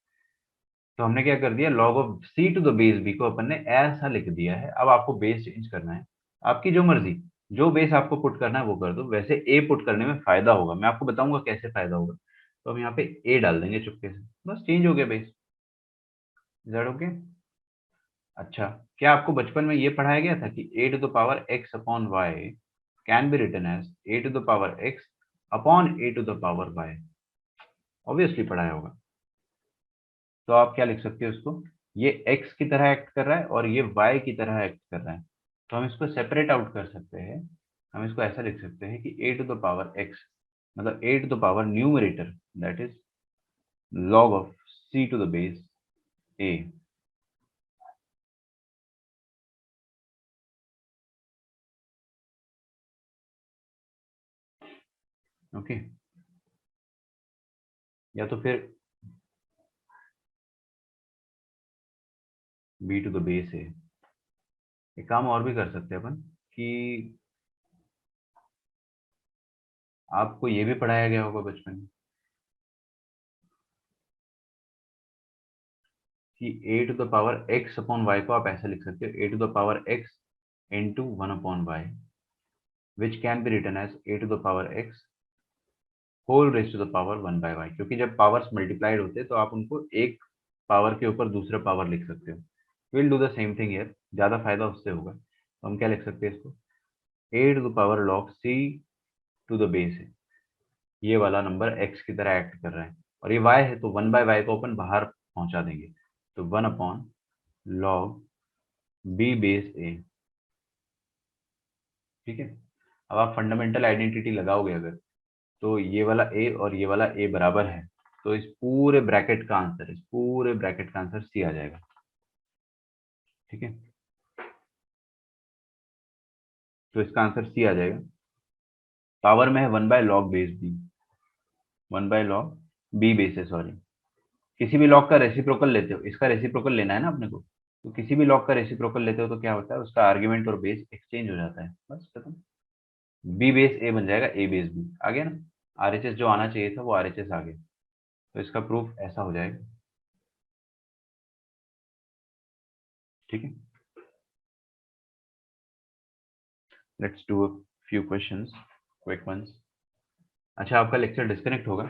तो हमने क्या कर दिया, log of C to the base B को अपन ने ऐसा लिख दिया है। अब आपको बेस चेंज करना है, आपकी जो मर्जी, जो बेस आपको पुट करना है वो कर दो। वैसे ए पुट करने में फायदा होगा, मैं आपको बताऊंगा कैसे फायदा होगा। तो हम यहाँ पे ए डाल देंगे चुपके से, बस चेंज हो गया बेस। Is okay? अच्छा, क्या आपको बचपन में ये पढ़ाया गया था कि A to the power X upon Y can be written as A to the power X upon A to the power Y? Obviously पढ़ाया होगा। तो आप क्या लिख सकते हो उसको, ये x की तरह एक्ट कर रहा है और ये y की तरह एक्ट कर रहा है। तो हम इसको सेपरेट आउट कर सकते हैं। हम इसको ऐसा लिख सकते हैं कि a to the power x, मतलब a to the power numerator, that is log of c to the base a। Okay, या तो फिर b to the base a। एक काम और भी कर सकते हैं अपन कि आपको ये भी पढ़ाया गया होगा बचपन में कि a to the power x upon y को आप ऐसा लिख सकते हो, a to the power x into one upon Y, which can be written as a to the power x whole raise to the power one by Y. क्योंकि जब powers multiplied होते हैं तो आप उनको एक पावर के ऊपर दूसरा पावर लिख सकते हो। Will do the same thing here, ज्यादा फायदा उससे होगा। तो हम क्या लिख सकते हैं इसको, A to the power log C to the base है, ये वाला नंबर एक्स की तरह एक्ट कर रहा है, और ये वाई है तो वन बाय वाई को अपन बाहर पहुंचा देंगे। तो one upon log B base A. ठीक है, अब आप फंडामेंटल आइडेंटिटी लगाओगे अगर, तो ये वाला ए और ये वाला ए बराबर है, तो इस पूरे ब्रैकेट का आंसर, इस पूरे ब्रैकेट का आंसर सी आ जाएगा। ठीक है, तो इसका आंसर सी आ जाएगा। पावर में है one by log base B, one by log B base है, सॉरी। किसी भी लॉग का रेसिप्रोकल लेते हो, इसका रेसिप्रोकल लेना है ना अपने को, तो किसी भी लॉग का रेसिप्रोकल लेते हो तो क्या होता है, उसका आर्ग्यूमेंट और बेस एक्सचेंज हो जाता है, बस खत्म। बी बेस ए बन जाएगा, ए बेस बी आ गया ना। आरएचएस जो आना चाहिए था वो आरएचएस आ गया। तो इसका प्रूफ ऐसा हो जाएगा। ठीक है, let's do a few questions, quick ones. अच्छा, आपका लेक्चर डिस्कनेक्ट होगा,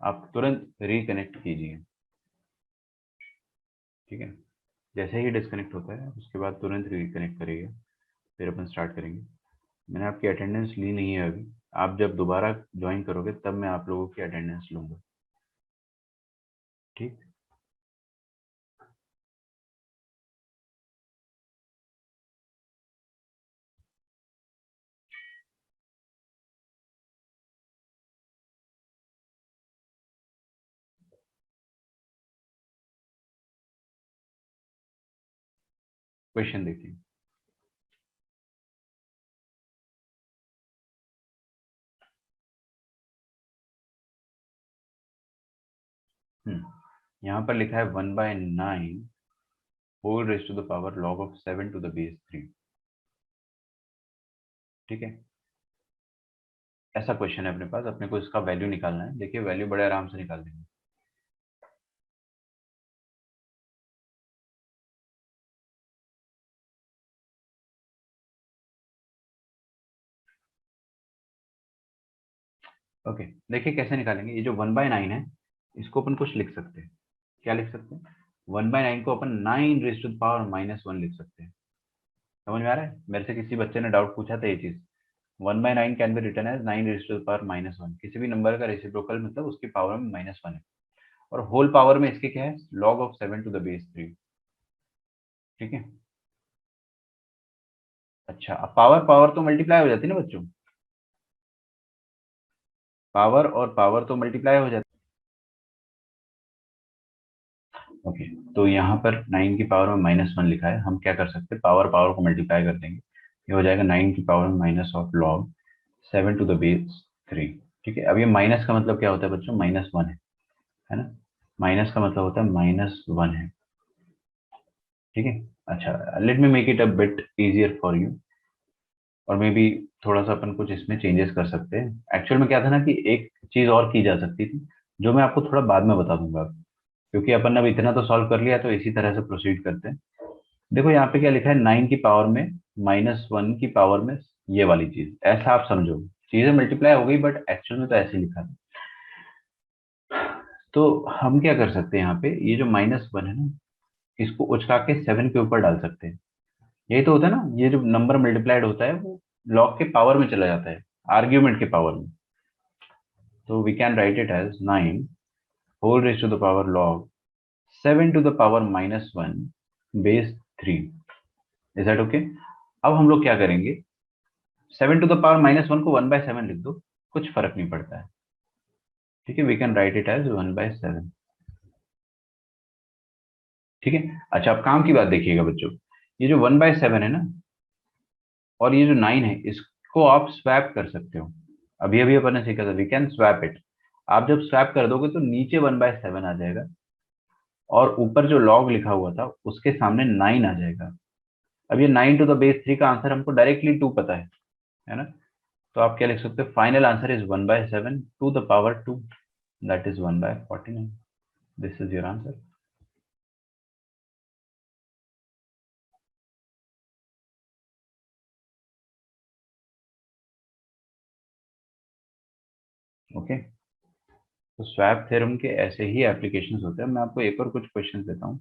आप तुरंत रिकनेक्ट कीजिए। ठीक है, जैसे ही डिस्कनेक्ट होता है उसके बाद तुरंत रिकनेक्ट करिएगा, फिर अपन स्टार्ट करेंगे। मैंने आपकी अटेंडेंस ली नहीं है अभी, आप जब दोबारा ज्वाइन करोगे तब मैं आप लोगों की अटेंडेंस लूंगा। ठीक, क्वेश्चन देखिए। यहाँ पर लिखा है 1/9 whole raise to the power log of 7 to the base 3। ठीक है, ऐसा क्वेश्चन है अपने पास, अपने को इसका वैल्यू निकालना है। देखिए वैल्यू बड़े आराम से निकाल देंगे। ओके, देखिए कैसे निकालेंगे। ये जो 1/9 है, इसको अपन कुछ लिख सकते हैं। क्या लिख सकते हैं? 1/9 को अपन 9 raised to the power -1 लिख सकते हैं। समझ में आ रहा है? मेरे से किसी बच्चे ने डाउट पूछा था ये चीज। 1/9 can be written as 9 raised to the power -1। किसी भी नंबर का रेसिप्रोकल मतलब उसकी पावर में -1 है। और होल पावर में इसके क्या है? log of 7 to the base 3। ठीक है। अच्छा, अब पावर पावर तो मल्टीप्लाई हो जाती है ना बच्चों। पावर और पावर तो मल्टीप्लाई हो जाती है। ओके, तो यहाँ पर 9 की पावर में -1 लिखा है। हम क्या कर सकते हैं, पावर पावर को मल्टीप्लाई कर देंगे। ये हो जाएगा 9 की पावर में minus of log 7 to the base 3। ठीक है, अब ये माइनस का मतलब क्या होता है बच्चों? -1 है ना। माइनस का मतलब होता है -1 है। ठीक है। अच्छा, let me make it a bit easier for you. और मे बी थोड़ा सा अपन कुछ इसमें चेंजेस कर सकते हैं। एक्चुअल में क्या था ना कि एक चीज और की जा सकती थी, जो मैं आपको थोड़ा बाद में बता दूंगा। क्योंकि अपन अब इतना तो सॉल्व कर लिया, तो इसी तरह से प्रोसीड करते हैं। देखो यहाँ पे क्या लिखा है, 9 की पावर में -1 की पावर में ये वाली चीज, ऐसा आप समझो। चीजें मल्टीप्लाई हो गई, बट एक्चुअल में तो ऐसे लिखा है। तो हम क्या कर सकते हैं, यहाँ पे ये जो -1 है ना, इसको उचका के 7 के ऊपर डाल सकते हैं। यही तो होता है ना, ये जो नंबर मल्टीप्लाइड होता है वो लॉग के पावर में चला जाता है, आर्ग्यूमेंट के पावर में। तो we can write it as 9 whole raise to the power log 7 to the power -1 base 3। Is that okay? अब हम लोग क्या करेंगे, 7 to the power -1 को 1/7 लिख दो, कुछ फर्क नहीं पड़ता है। ठीक है, we can write it as 1/7। ठीक है। अच्छा, अब काम की बात देखिएगा बच्चों। ये जो 1/7 है ना, और ये जो 9 है, इसको आप स्वैप कर सकते हो। अभी अभी अपन ने सीखा था, वी कैन स्वैप इट। आप जब स्वैप कर दोगे तो नीचे 1/7 आ जाएगा, और ऊपर जो लॉग लिखा हुआ था उसके सामने 9 आ जाएगा। अब ये 9 to the base 3 का आंसर हमको डायरेक्टली 2 पता है ना। तो आप क्या लिख सकते हो, final answer is 1/7 to the power 2, that is 1/49। This is your answer. Okay, तो स्वैप थ्योरम के ऐसे ही एप्लीकेशंस होते हैं। मैं आपको एक और कुछ क्वेश्चन देता हूँ।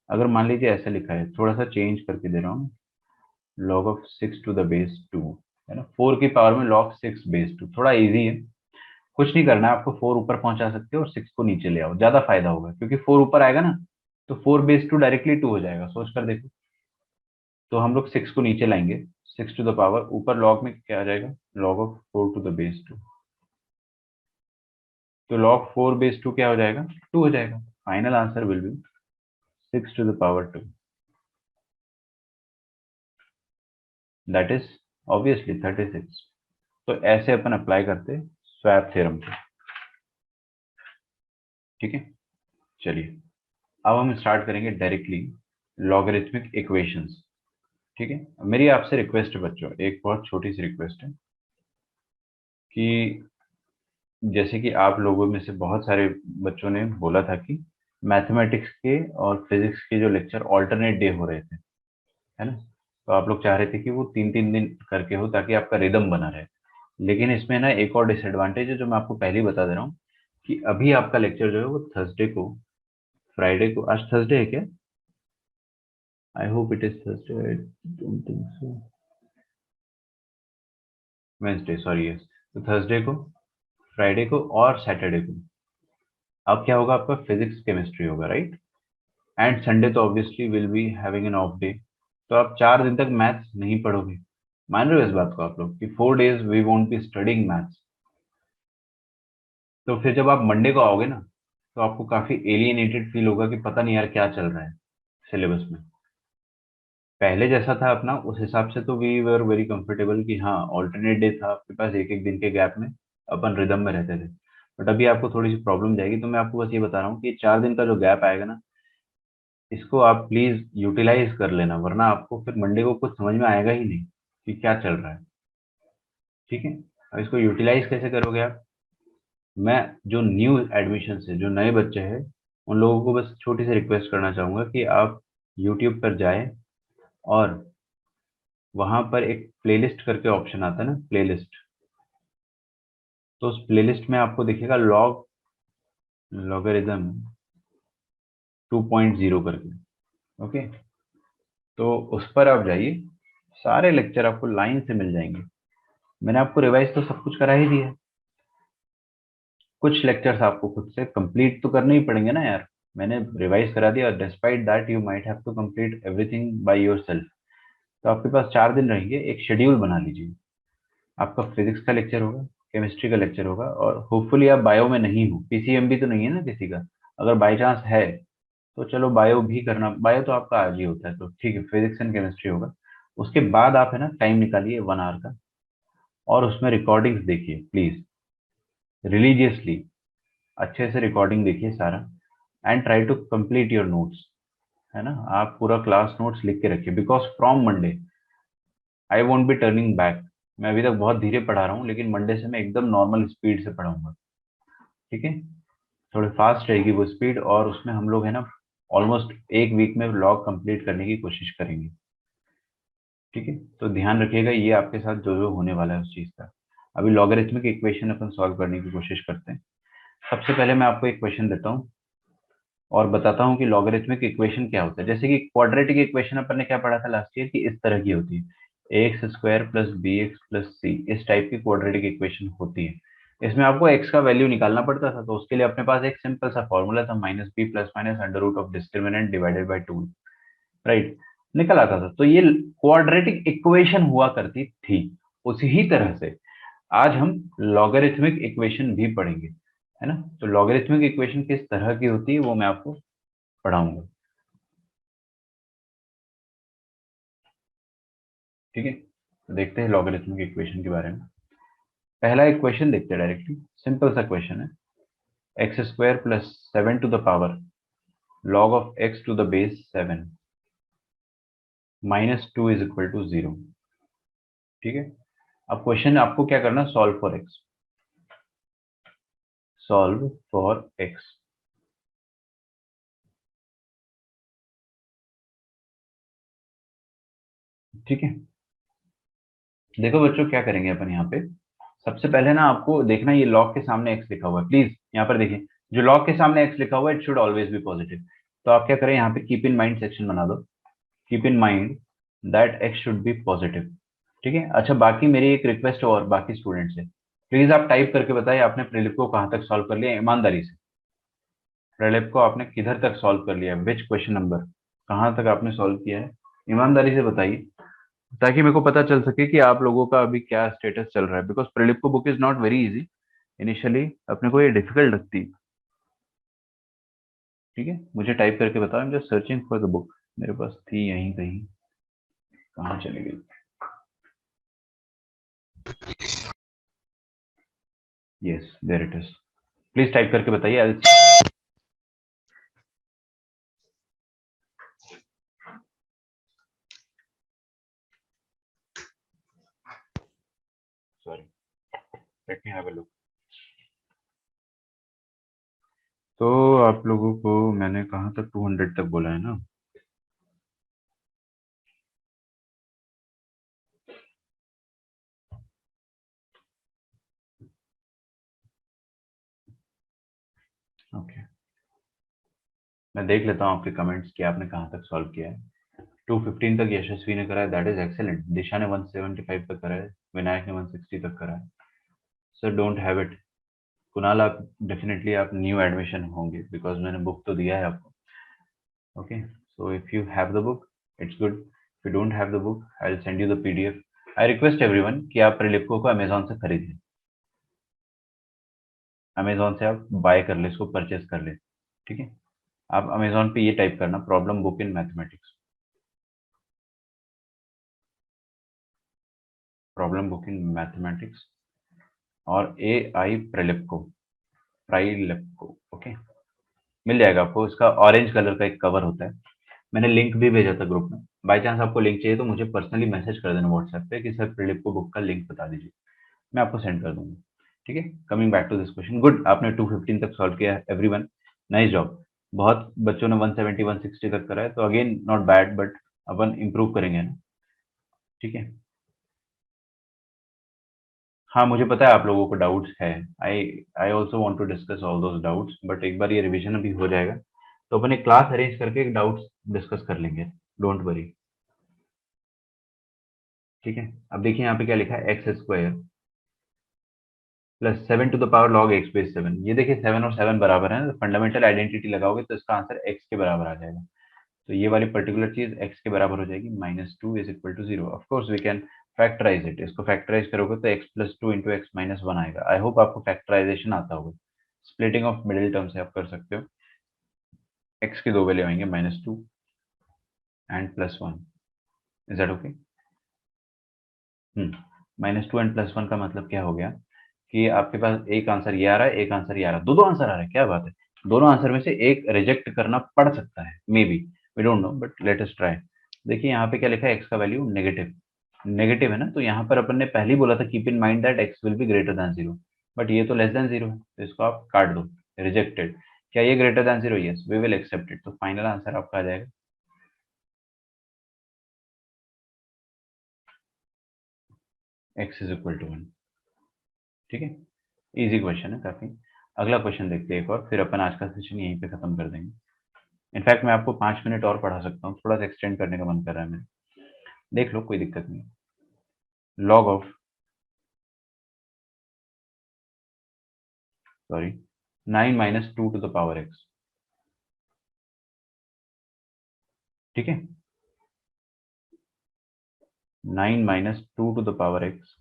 अगर मान लीजिए ऐसा लिखा है, थोड़ा सा चेंज करके दे रहा हूँ, log of 6 to the base 2, है ना। 4 की पावर में log 6 base 2, थोड़ा इजी है। कुछ नहीं करना है आपको, 4 ऊपर पहुंचा सकते हो और 6 को नीचे ले आओ, ज्यादा फायदा होगा। क्योंकि 4 ऊपर आएगा ना, तो 4/2 डायरेक्टली 2 हो जाएगा, सोच कर देखो। तो हम लोग 6 को नीचे लाएंगे, 6 to the power, ऊपर लॉग में क्या आ जाएगा, log of 4 to the base 2। तो log 4/2 क्या हो जाएगा, 2 हो जाएगा। Final answer will B 6 to the power 2, that is obviously 36। तो ऐसे अपन अप्लाई करते स्वैप थ्योरम को। ठीक है, चलिए अब हम स्टार्ट करेंगे डायरेक्टली लॉगरिथमिक इक्वेशंस। ठीक है, मेरी आपसे रिक्वेस्ट है बच्चों, एक बहुत छोटी सी रिक्वेस्ट है कि जैसे कि आप लोगों में से बहुत सारे बच्चों ने बोला था कि मैथमेटिक्स के और फिजिक्स के जो लेक्चर ऑल्टरनेट डे हो रहे थे, है ना। तो आप लोग चाह रहे थे कि वो 3-3 दिन करके हो, ताकि आपका रिदम बना रहे। लेकिन इसमें ना एक और डिसएडवांटेज है, जो मैं आपको पहले ही बता दे रहा हूँ, कि अभी आपका लेक्चर जो है वो थर्सडे को, फ्राइडे को, आज थर्सडे है क्या? I hope it is Thursday, I don't think so. Wednesday, sorry, yes. तो थर्सडे को, फ्राइडे को और सैटरडे को अब क्या होगा, आपका फिजिक्स केमिस्ट्री होगा, राइट। एंड संडे तो obviously will be having an of day. तो आप 4 दिन तक मैथ्स नहीं पढ़ोगे। मान रहे हो इस बात को आप लोग, कि 4 days we won't be studying maths. तो फिर जब आप मंडे को आओगे ना, तो आपको काफी एलियनेटेड फील होगा कि पता नहीं यार क्या चल रहा है सिलेबस में। पहले जैसा था अपना, उस हिसाब से तो वी वर वेरी कंफर्टेबल कि हाँ ऑल्टरनेट डे था आपके पास, एक एक दिन के गैप में अपन रिदम में रहते थे। बट अभी आपको थोड़ी सी प्रॉब्लम जाएगी। तो मैं आपको बस ये बता रहा हूँ कि 4 दिन का जो गैप आएगा ना, इसको आप प्लीज यूटिलाइज कर लेना, वरना आपको फिर मंडे को कुछ समझ में आएगा ही नहीं कि क्या चल रहा है। ठीक है, अब इसको यूटिलाइज कैसे करोगे आप? मैं जो न्यू एडमिशन है, जो नए बच्चे हैं, उन लोगों को बस छोटी सी रिक्वेस्ट करना चाहूंगा कि आप यूट्यूब पर जाएं और वहां पर एक प्लेलिस्ट करके ऑप्शन आता है ना, प्लेलिस्ट। तो उस प्लेलिस्ट में आपको दिखेगा लॉगरिदम 2.0 करके। ओके, तो उस पर आप जाइए, सारे लेक्चर आपको लाइन से मिल जाएंगे। मैंने आपको रिवाइज तो सब कुछ करा ही दिया है। कुछ लेक्चर्स आपको खुद से कंप्लीट तो करने ही पड़ेंगे ना यार। मैंने रिवाइज करा दिया, और despite that you might have to complete everything by yourself. तो आपके पास 4 दिन रहेंगे, एक शेड्यूल बना लीजिए। आपका फिजिक्स का लेक्चर होगा, केमिस्ट्री का लेक्चर होगा, और होपफुली आप बायो में नहीं हो, पीसीएम भी तो नहीं है ना किसी का। अगर बाई चांस है तो चलो बायो भी करना, बायो तो आपका आज ही होता है, तो ठीक है, फिजिक्स एंड केमिस्ट्री होगा। उसके बाद आप है ना टाइम निकालिए 1 आवर का, और उसमें रिकॉर्डिंग्स देखिए प्लीज, रिलीजियसली अच्छे से रिकॉर्डिंग देखिए सारा, and try to complete your notes. है ना, आप पूरा क्लास नोट्स लिख के रखिए, because from Monday I won't be turning back. मैं अभी तक बहुत धीरे पढ़ा रहा हूँ, लेकिन मंडे से मैं एकदम नॉर्मल स्पीड से पढ़ाऊंगा। ठीक है, थोड़ी फास्ट रहेगी वो स्पीड, और उसमें हम लोग है ना ऑलमोस्ट एक वीक में लॉग कंप्लीट करने की कोशिश करेंगे। ठीक है, तो ध्यान रखिएगा ये आपके साथ जो जो होने वाला है उस चीज़ का। अभी लॉगरिथमिक इक्वेशन अपन सॉल्व करने की कोशिश करते हैं। सबसे पहले मैं आपको एक क्वेश्चन देता हूँ और बताता हूँ कि लॉगरिथमिक इक्वेशन क्या होता है। जैसे कि क्वाड्रेटिक इक्वेशन अपन ने क्या पढ़ा था लास्ट ईयर, कि इस तरह की होती है, x square plus B X plus C, इस टाइप की क्वाड्रेटिक इक्वेशन होती है। इसमें आपको एक्स का वैल्यू निकालना पड़ता था, तो उसके लिए अपने पास एक सिंपल सा फॉर्मूला था, minus b plus minus under root of discriminant divided by 2। Right, निकल आता था। तो ये क्वाड्रेटिक इक्वेशन हुआ करती थी। उसी ही तरह से आज हम लॉगरिथमिक इक्वेशन भी पढ़ेंगे। है ना, तो लॉगरिथमिक इक्वेशन किस तरह की होती है वो मैं आपको पढ़ाऊंगा। ठीक है, तो देखते हैं लॉगरिथमिक इक्वेशन के बारे में। पहला इक्वेशन देखते हैं डायरेक्टली, सिंपल सा क्वेश्चन है, x square plus 7 to the power log of x to the base 7 minus 2 is equal to 0। ठीक है, अब क्वेश्चन आपको क्या करना, solve for x, solve for x. ठीक है, देखो बच्चों क्या करेंगे अपन यहाँ पे। सबसे पहले ना आपको देखना, ये लॉग के सामने एक्स लिखा हुआ है, प्लीज यहाँ पर देखिए, जो लॉग के सामने एक्स लिखा हुआ है it should always be positive. तो आप क्या करें, यहाँ पे कीप इन माइंड सेक्शन बना दो, keep in mind that x should be positive. ठीक है, अच्छा बाकी मेरी एक रिक्वेस्ट और बाकी स्टूडेंट से, प्लीज आप टाइप करके बताइए आपने प्रीलिप को कहाँ तक सॉल्व कर लिया ईमानदारी से। प्रीलिप को आपने किधर तक सॉल्व कर लिया, विच क्वेश्चन नंबर, कहाँ तक आपने सॉल्व किया है, ईमानदारी से बताइए, ताकि मेरे को पता चल सके कि आप लोगों का अभी क्या स्टेटस चल रहा है। बिकॉज प्रीलिप को book is not very easy, initially अपने को ये डिफिकल्ट लगती है। ठीक है, मुझे टाइप करके बताओ, I am just searching for the book. मेरे पास थी यहीं कहीं, कहाँ चली गई? Yes, there it is. Please type करके बताइए। Sorry, let me have a look. तो आप लोगों को मैंने कहाँ तक 200 तक बोला है ना? ओके, मैं देख लेता हूँ आपके कमेंट्स कि आपने कहाँ तक सॉल्व किया है। 215 तक यशस्वी ने करा है, दैट इज एक्सेलेंट। दिशा ने 175 तक करा है, विनायक ने 160 तक करा है। Sir don't have it. Kunal आप डेफिनेटली आप न्यू एडमिशन होंगे, बिकॉज मैंने बुक तो दिया है आपको। Okay, so if you have the book it's good, if you don't have the book I will send you the PDF. I request everyone कि आप प्रिलिपको को अमेजोन से खरीदें, अमेजोन से आप बाय कर ले, इसको परचेज कर ले। ठीक है, आप अमेजोन पे ये टाइप करना, problem book in mathematics, problem book in mathematics, और ए आई प्रिलिपको, प्राइलिपको। ओके, मिल जाएगा आपको। इसका ऑरेंज कलर का एक कवर होता है, मैंने लिंक भी भेजा था ग्रुप में। बाई चांस आपको लिंक चाहिए तो मुझे पर्सनली मैसेज कर देना व्हाट्सएप पे कि सर प्रिलिप को बुक का लिंक बता दीजिए। मैं आपको सेंड कर दूंगा। ठीक है, coming back to this question, good, आपने 215 तक सॉल्व किया है एवरीवन, नाइस जॉब। बहुत बच्चों ने 170 160 तक करा है, तो again not bad, but upon improve करेंगे ना। ठीक है, हाँ मुझे पता है आप लोगों को डाउट्स है। I I also want to discuss all those doubts, but एक बार ये रिवीजन अभी हो जाएगा तो अपन एक क्लास अरेंज करके डाउट्स डिस्कस कर लेंगे, डोंट वरी। ठीक है, अब देखिए यहाँ पे क्या लिखा है, x square plus 7 to the power log x base 7। ये देखिए 7 और 7 बराबर है, फंडामेंटल आइडेंटिटी लगाओगे तो इसका आंसर एक्स के बराबर आ जाएगा। तो ये वाली पर्टिकुलर चीज एक्स के बराबर हो जाएगी, -2 is equal to 0। Of course we can factorise it, इसको फैक्टराइज करोगे तो X plus two into X minus one आएगा। आई होप आपको फैक्टराइजेशन आता होगा, स्प्लिटिंग ऑफ मिडिल टर्म से आप कर सकते हो। एक्स की दो वैल्यू आएंगे, -2 and +1। Is that okay? -2 and +1 का मतलब क्या हो गया कि आपके पास एक आंसर ये आ रहा है, एक आंसर ये आ रहा है, दो दो आंसर आ रहा है, क्या बात है। दोनों आंसर में से एक रिजेक्ट करना पड़ सकता है, maybe, we don't know, but let us try. देखिए यहाँ पे क्या लिखा है, एक्स का वैल्यू नेगेटिव, नेगेटिव है ना, तो यहाँ पर अपन ने पहले ही बोला था keep in mind that x will be greater than 0, but ये तो लेस देन 0 है, तो इसको आप काट दो, रिजेक्टेड। क्या ये greater than 0? Yes, we will accept it, तो फाइनल आंसर आपका आ जाएगा एक्स इज इक्वल टू 1। ठीक है, इजी क्वेश्चन है काफी। अगला क्वेश्चन देखते हैं एक और, फिर अपन आज का सेशन यहीं पे खत्म कर देंगे। इनफैक्ट मैं आपको 5 मिनट और पढ़ा सकता हूँ, थोड़ा सा एक्सटेंड करने का मन कर रहा है मेरा। देख लो, कोई दिक्कत नहीं। Log of, sorry, 9 minus two to the power x. ठीक है, 9 minus two to the power x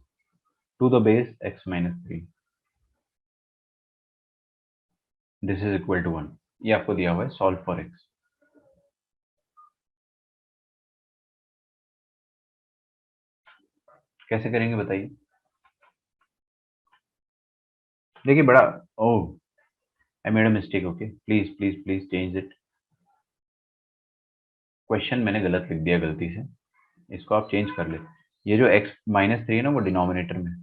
to the base x minus three, this is equal to 1। ये आपको दिया हुआ है, सॉल्व फॉर एक्स। कैसे करेंगे बताइए? देखिए बड़ा, oh, I made a mistake, okay, please please please change it. Question मैंने गलत लिख दिया गलती से, इसको आप चेंज कर ले। ये जो x माइनस थ्री है ना, वो डिनोमिनेटर में है,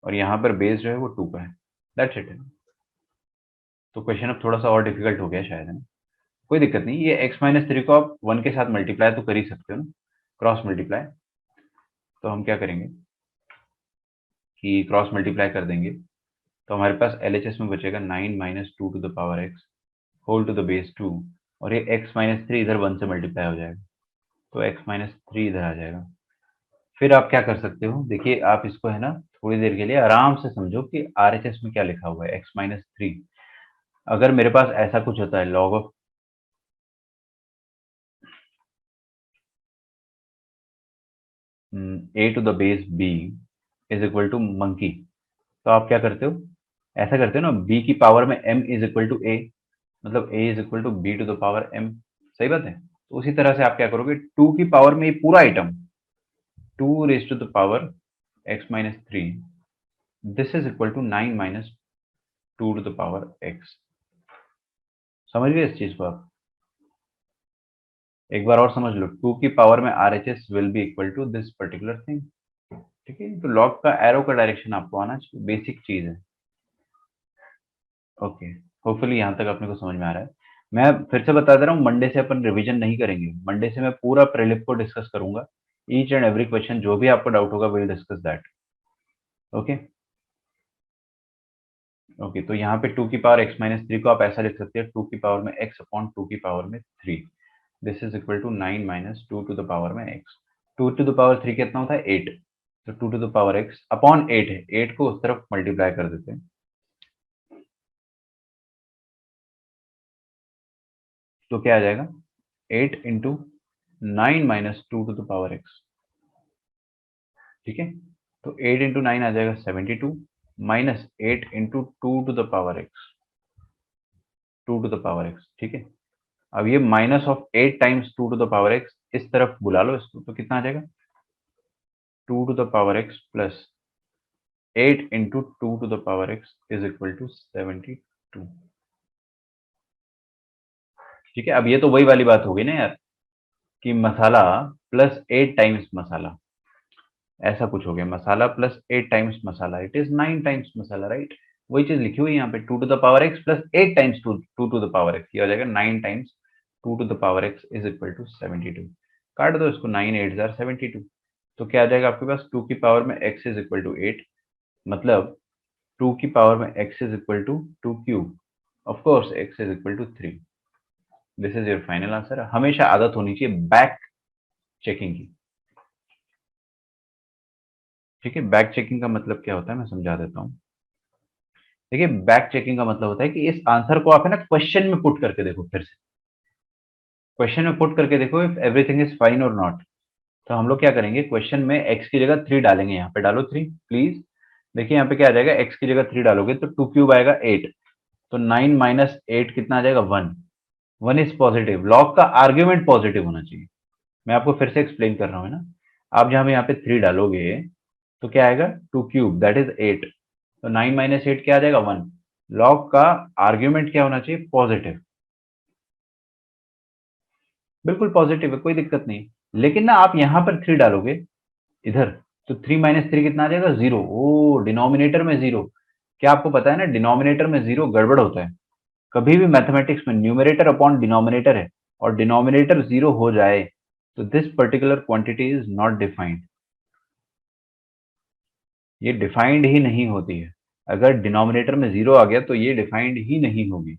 और यहाँ पर बेस जो है वो 2 का है, दैट्स इट। तो क्वेश्चन अब थोड़ा सा और डिफिकल्ट हो गया शायद, है ना? कोई दिक्कत नहीं, ये x माइनस थ्री को आप 1 के साथ मल्टीप्लाई तो कर ही सकते हो ना, क्रॉस मल्टीप्लाई। तो हम क्या करेंगे कि क्रॉस मल्टीप्लाई कर देंगे, तो हमारे पास LHS में बचेगा 9 minus two to the power x whole to the base 2, और ये x माइनस थ्री इधर 1 से मल्टीप्लाई हो जाएगा, तो x माइनस थ्री इधर आ जाएगा। फिर आप क्या कर सकते हो, देखिए आप इसको है ना, थोड़ी देर के लिए आराम से समझो कि RHS में क्या लिखा हुआ है, x माइनस थ्री। अगर मेरे पास ऐसा कुछ होता है, log of a to the base b is equal to monkey, तो आप क्या करते हो, ऐसा करते हो ना, b की पावर में m is equal to a, मतलब a is equal to b to the power m। सही बात है, तो उसी तरह से आप क्या करोगे, 2 की पावर में ये पूरा item, 2 raise to the power x minus three, this is equal to 9 minus two to the power x। समझ गए इस चीज को आप? एक बार और समझ लो, 2 की पावर में RHS will be equal to this particular thing. ठीक है, तो लॉग का एरो का डायरेक्शन आपको आना चाहिए, बेसिक चीज है। ओके, होपफुली यहाँ तक अपने को समझ में आ रहा है। मैं फिर से बता दे रहा हूँ, मंडे से अपन रिवीजन नहीं करेंगे, मंडे से मैं पूरा प्रीलिप को डिस्कस करूंगा, ईच एंड एवरी क्वेश्चन, जो भी आपको डाउट होगा will discuss that. Okay, okay, तो यहाँ पे 2 की पावर x माइनस थ्री को आप ऐसा लिख सकते हैं, 2 की पावर में x अपॉन 2 की पावर में 3, this is equal to 9 minus two to the power में x। 2 टू द पावर 3 कितना होता है, 8, तो 2 to the power x upon 8 है, 8 को उस तरफ मल्टीप्लाई कर देते हैं, तो क्या आ जाएगा, 8 into 9 minus two to the power x। ठीक है, तो 8 इंटू नाइन आ जाएगा 72, minus 8 into two to the power x, two to the power x। ठीक है, अब ये minus of 8 times two to the power x इस तरफ बुला लो इसको, तो कितना आ जाएगा, two to the power x plus 8 into two to the power x is equal to 72। ठीक है, अब ये तो वही वाली बात होगी ना यार, कि मसाला प्लस 8 टाइम्स मसाला, ऐसा कुछ हो गया, मसाला प्लस 8 टाइम्स मसाला, इट इज 9 टाइम्स मसाला, राइट? वही चीज लिखी हुई है यहाँ पे, 2 to the power X plus 8 times 2 to the power X, ये हो जाएगा 9 times 2 to the power X is equal to 72। काट दो इसको, 9 8 जार 72। तो क्या आ जाएगा आपके पास, 2 की पावर में x इज इक्वल टू 8, मतलब 2 की पावर में x is equal to 2 cube, of course x is equal to 3। This is your final answer. हमेशा आदत होनी चाहिए बैक चेकिंग की, ठीक है? बैक चेकिंग का मतलब क्या होता है, मैं समझा देता हूँ। देखिए, बैक चेकिंग का मतलब होता है कि इस आंसर को आप है ना क्वेश्चन में पुट करके देखो, फिर से क्वेश्चन में पुट करके देखो इफ एवरीथिंग इज फाइन और नॉट। तो हम लोग क्या करेंगे, क्वेश्चन में x की जगह 3 डालेंगे, यहाँ पे डालो 3 प्लीज। देखिए यहाँ पे क्या आ जाएगा, x की जगह 3 डालोगे तो 2 क्यूब आएगा 8, तो 9 माइनस 8 कितना आ जाएगा, 1। 1 इज पॉजिटिव, लॉग का आर्ग्यूमेंट पॉजिटिव होना चाहिए। मैं आपको फिर से एक्सप्लेन कर रहा हूँ, है ना? आप जहां पे यहाँ पे 3 डालोगे तो क्या आएगा, 2 क्यूब दैट इज 8, तो 9 माइनस 8 क्या आ जाएगा, 1। लॉग का आर्ग्यूमेंट क्या होना चाहिए, पॉजिटिव। बिल्कुल पॉजिटिव है, कोई दिक्कत नहीं। लेकिन ना आप यहाँ पर 3 डालोगे इधर, तो 3 माइनस 3 कितना आ जाएगा, 0। ओ, डिनोमिनेटर में 0। क्या आपको पता है ना, डिनोमिनेटर में 0 गड़बड़ होता है। कभी भी मैथमेटिक्स में न्यूमरेटर अपॉन डिनोमिनेटर है और डिनोमिनेटर 0 हो जाए तो this particular quantity is not defined, ये डिफाइंड ही नहीं होती है। अगर डिनोमिनेटर में 0 आ गया तो ये डिफाइंड ही नहीं होगी।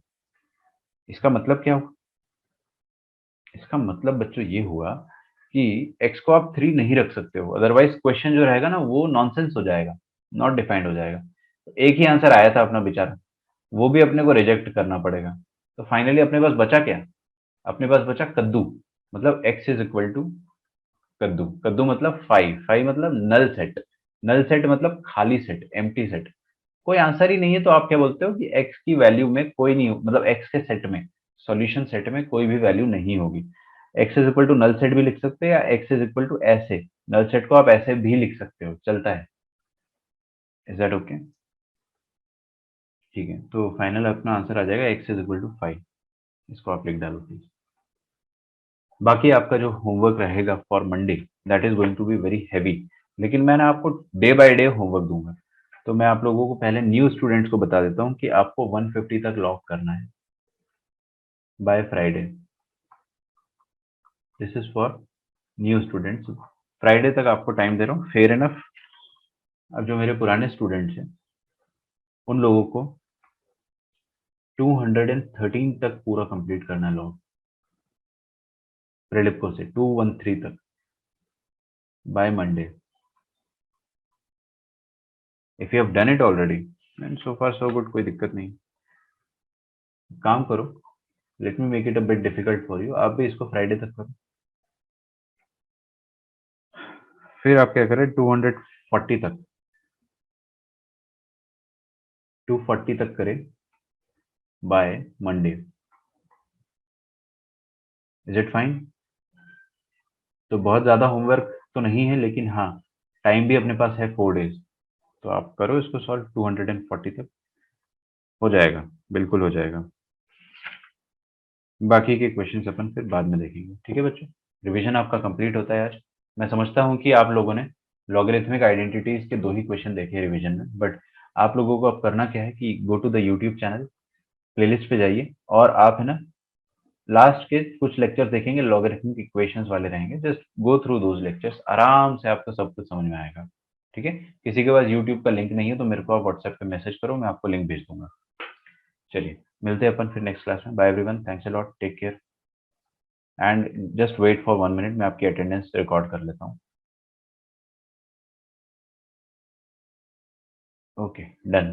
इसका मतलब क्या हुआ, इसका मतलब बच्चों ये हुआ कि x को आप 3 नहीं रख सकते हो, अदरवाइज क्वेश्चन जो रहेगा ना वो नॉनसेंस हो जाएगा, नॉट डिफाइंड हो जाएगा। तो एक ही आंसर आया था अपना बेचारा, वो भी अपने को रिजेक्ट करना पड़ेगा। तो फाइनली अपने पास बचा क्या, अपने पास बचा कद्दू, मतलब x इज इक्वल टू कद्दू। कद्दू मतलब 5, 5 मतलब नल सेट, नल सेट मतलब खाली सेट, एम्प्टी सेट। कोई आंसर ही नहीं है तो आप क्या बोलते हो कि x की वैल्यू में कोई नहीं मतलब x के सेट में, सॉल्यूशन सेट में कोई भी वैल्यू नहीं होगी। x is equal to null set भी लिख सकते हैं या x इज इक्वल टू ऐसे, नल सेट को आप ऐसे भी लिख सकते हो, चलता है। Is that okay? ठीक है, तो फाइनल अपना आंसर आ जाएगा x इज इक्वल टू 5। इसको आप लिख डालो प्लीज। बाकी आपका जो होमवर्क रहेगा for Monday, that is going to be very heavy, लेकिन मैं ना आपको डे बाय डे होमवर्क दूंगा। तो मैं आप लोगों को पहले न्यू स्टूडेंट्स को बता देता हूँ कि आपको 150 तक लॉक करना है by Friday. This is for new students, Friday तक आपको टाइम दे रहा हूँ, फेयर इनफ। अब जो मेरे पुराने स्टूडेंट्स हैं उन लोगों को 213 तक पूरा कंप्लीट करना है लॉग, प्रेलिपको से 213 तक by Monday. If you have done it already and so far so good, कोई दिक्कत नहीं। काम करो, let me make it a bit difficult for you, आप भी इसको फ्राइडे तक करो। फिर आप क्या करें, 240 तक, 240 तक करें by Monday. Is it fine? तो बहुत ज्यादा होमवर्क तो नहीं है, लेकिन हाँ टाइम भी अपने पास है 4 डेज, तो आप करो इसको सॉल्व 240 तक, हो जाएगा, बिल्कुल हो जाएगा। बाकी के क्वेश्चंस अपन फिर बाद में देखेंगे, ठीक है बच्चों? रिवीजन आपका कंप्लीट होता है आज। मैं समझता हूँ कि आप लोगों ने लॉगरिथमिक आइडेंटिटीज के 2 ही क्वेश्चन देखे रिवीजन में, बट आप लोगों को अब करना क्या है कि go to the YouTube channel, playlist पे जाइए और आप है ना लास्ट के कुछ लेक्चर देखेंगे, लॉगरिथमिक इक्वेशंस वाले रहेंगे, just go through those lectures, आराम से आपको सब कुछ समझ में आएगा। ठीक है, किसी के पास यूट्यूब का लिंक नहीं है तो मेरे को आप व्हाट्सएप पे मैसेज करो, मैं आपको लिंक भेज दूंगा। चलिए, मिलते हैं अपन फिर नेक्स्ट क्लास में। Bye everyone, thanks a lot, take care and just wait for 1 minute, मैं आपकी अटेंडेंस रिकॉर्ड कर लेता हूँ। Okay, done.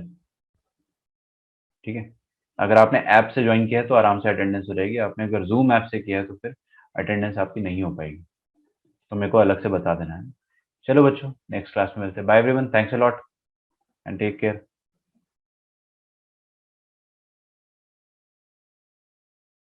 ठीक है, अगर आपने ऐप से ज्वाइन किया है तो आराम से अटेंडेंस हो जाएगी, आपने अगर जूम ऐप से किया है तो फिर अटेंडेंस आपकी नहीं हो पाएगी, तो मेरे को अलग से बता देना है। चलो बच्चों, नेक्स्ट क्लास में मिलते हैं। Bye everyone, thanks a lot and take care.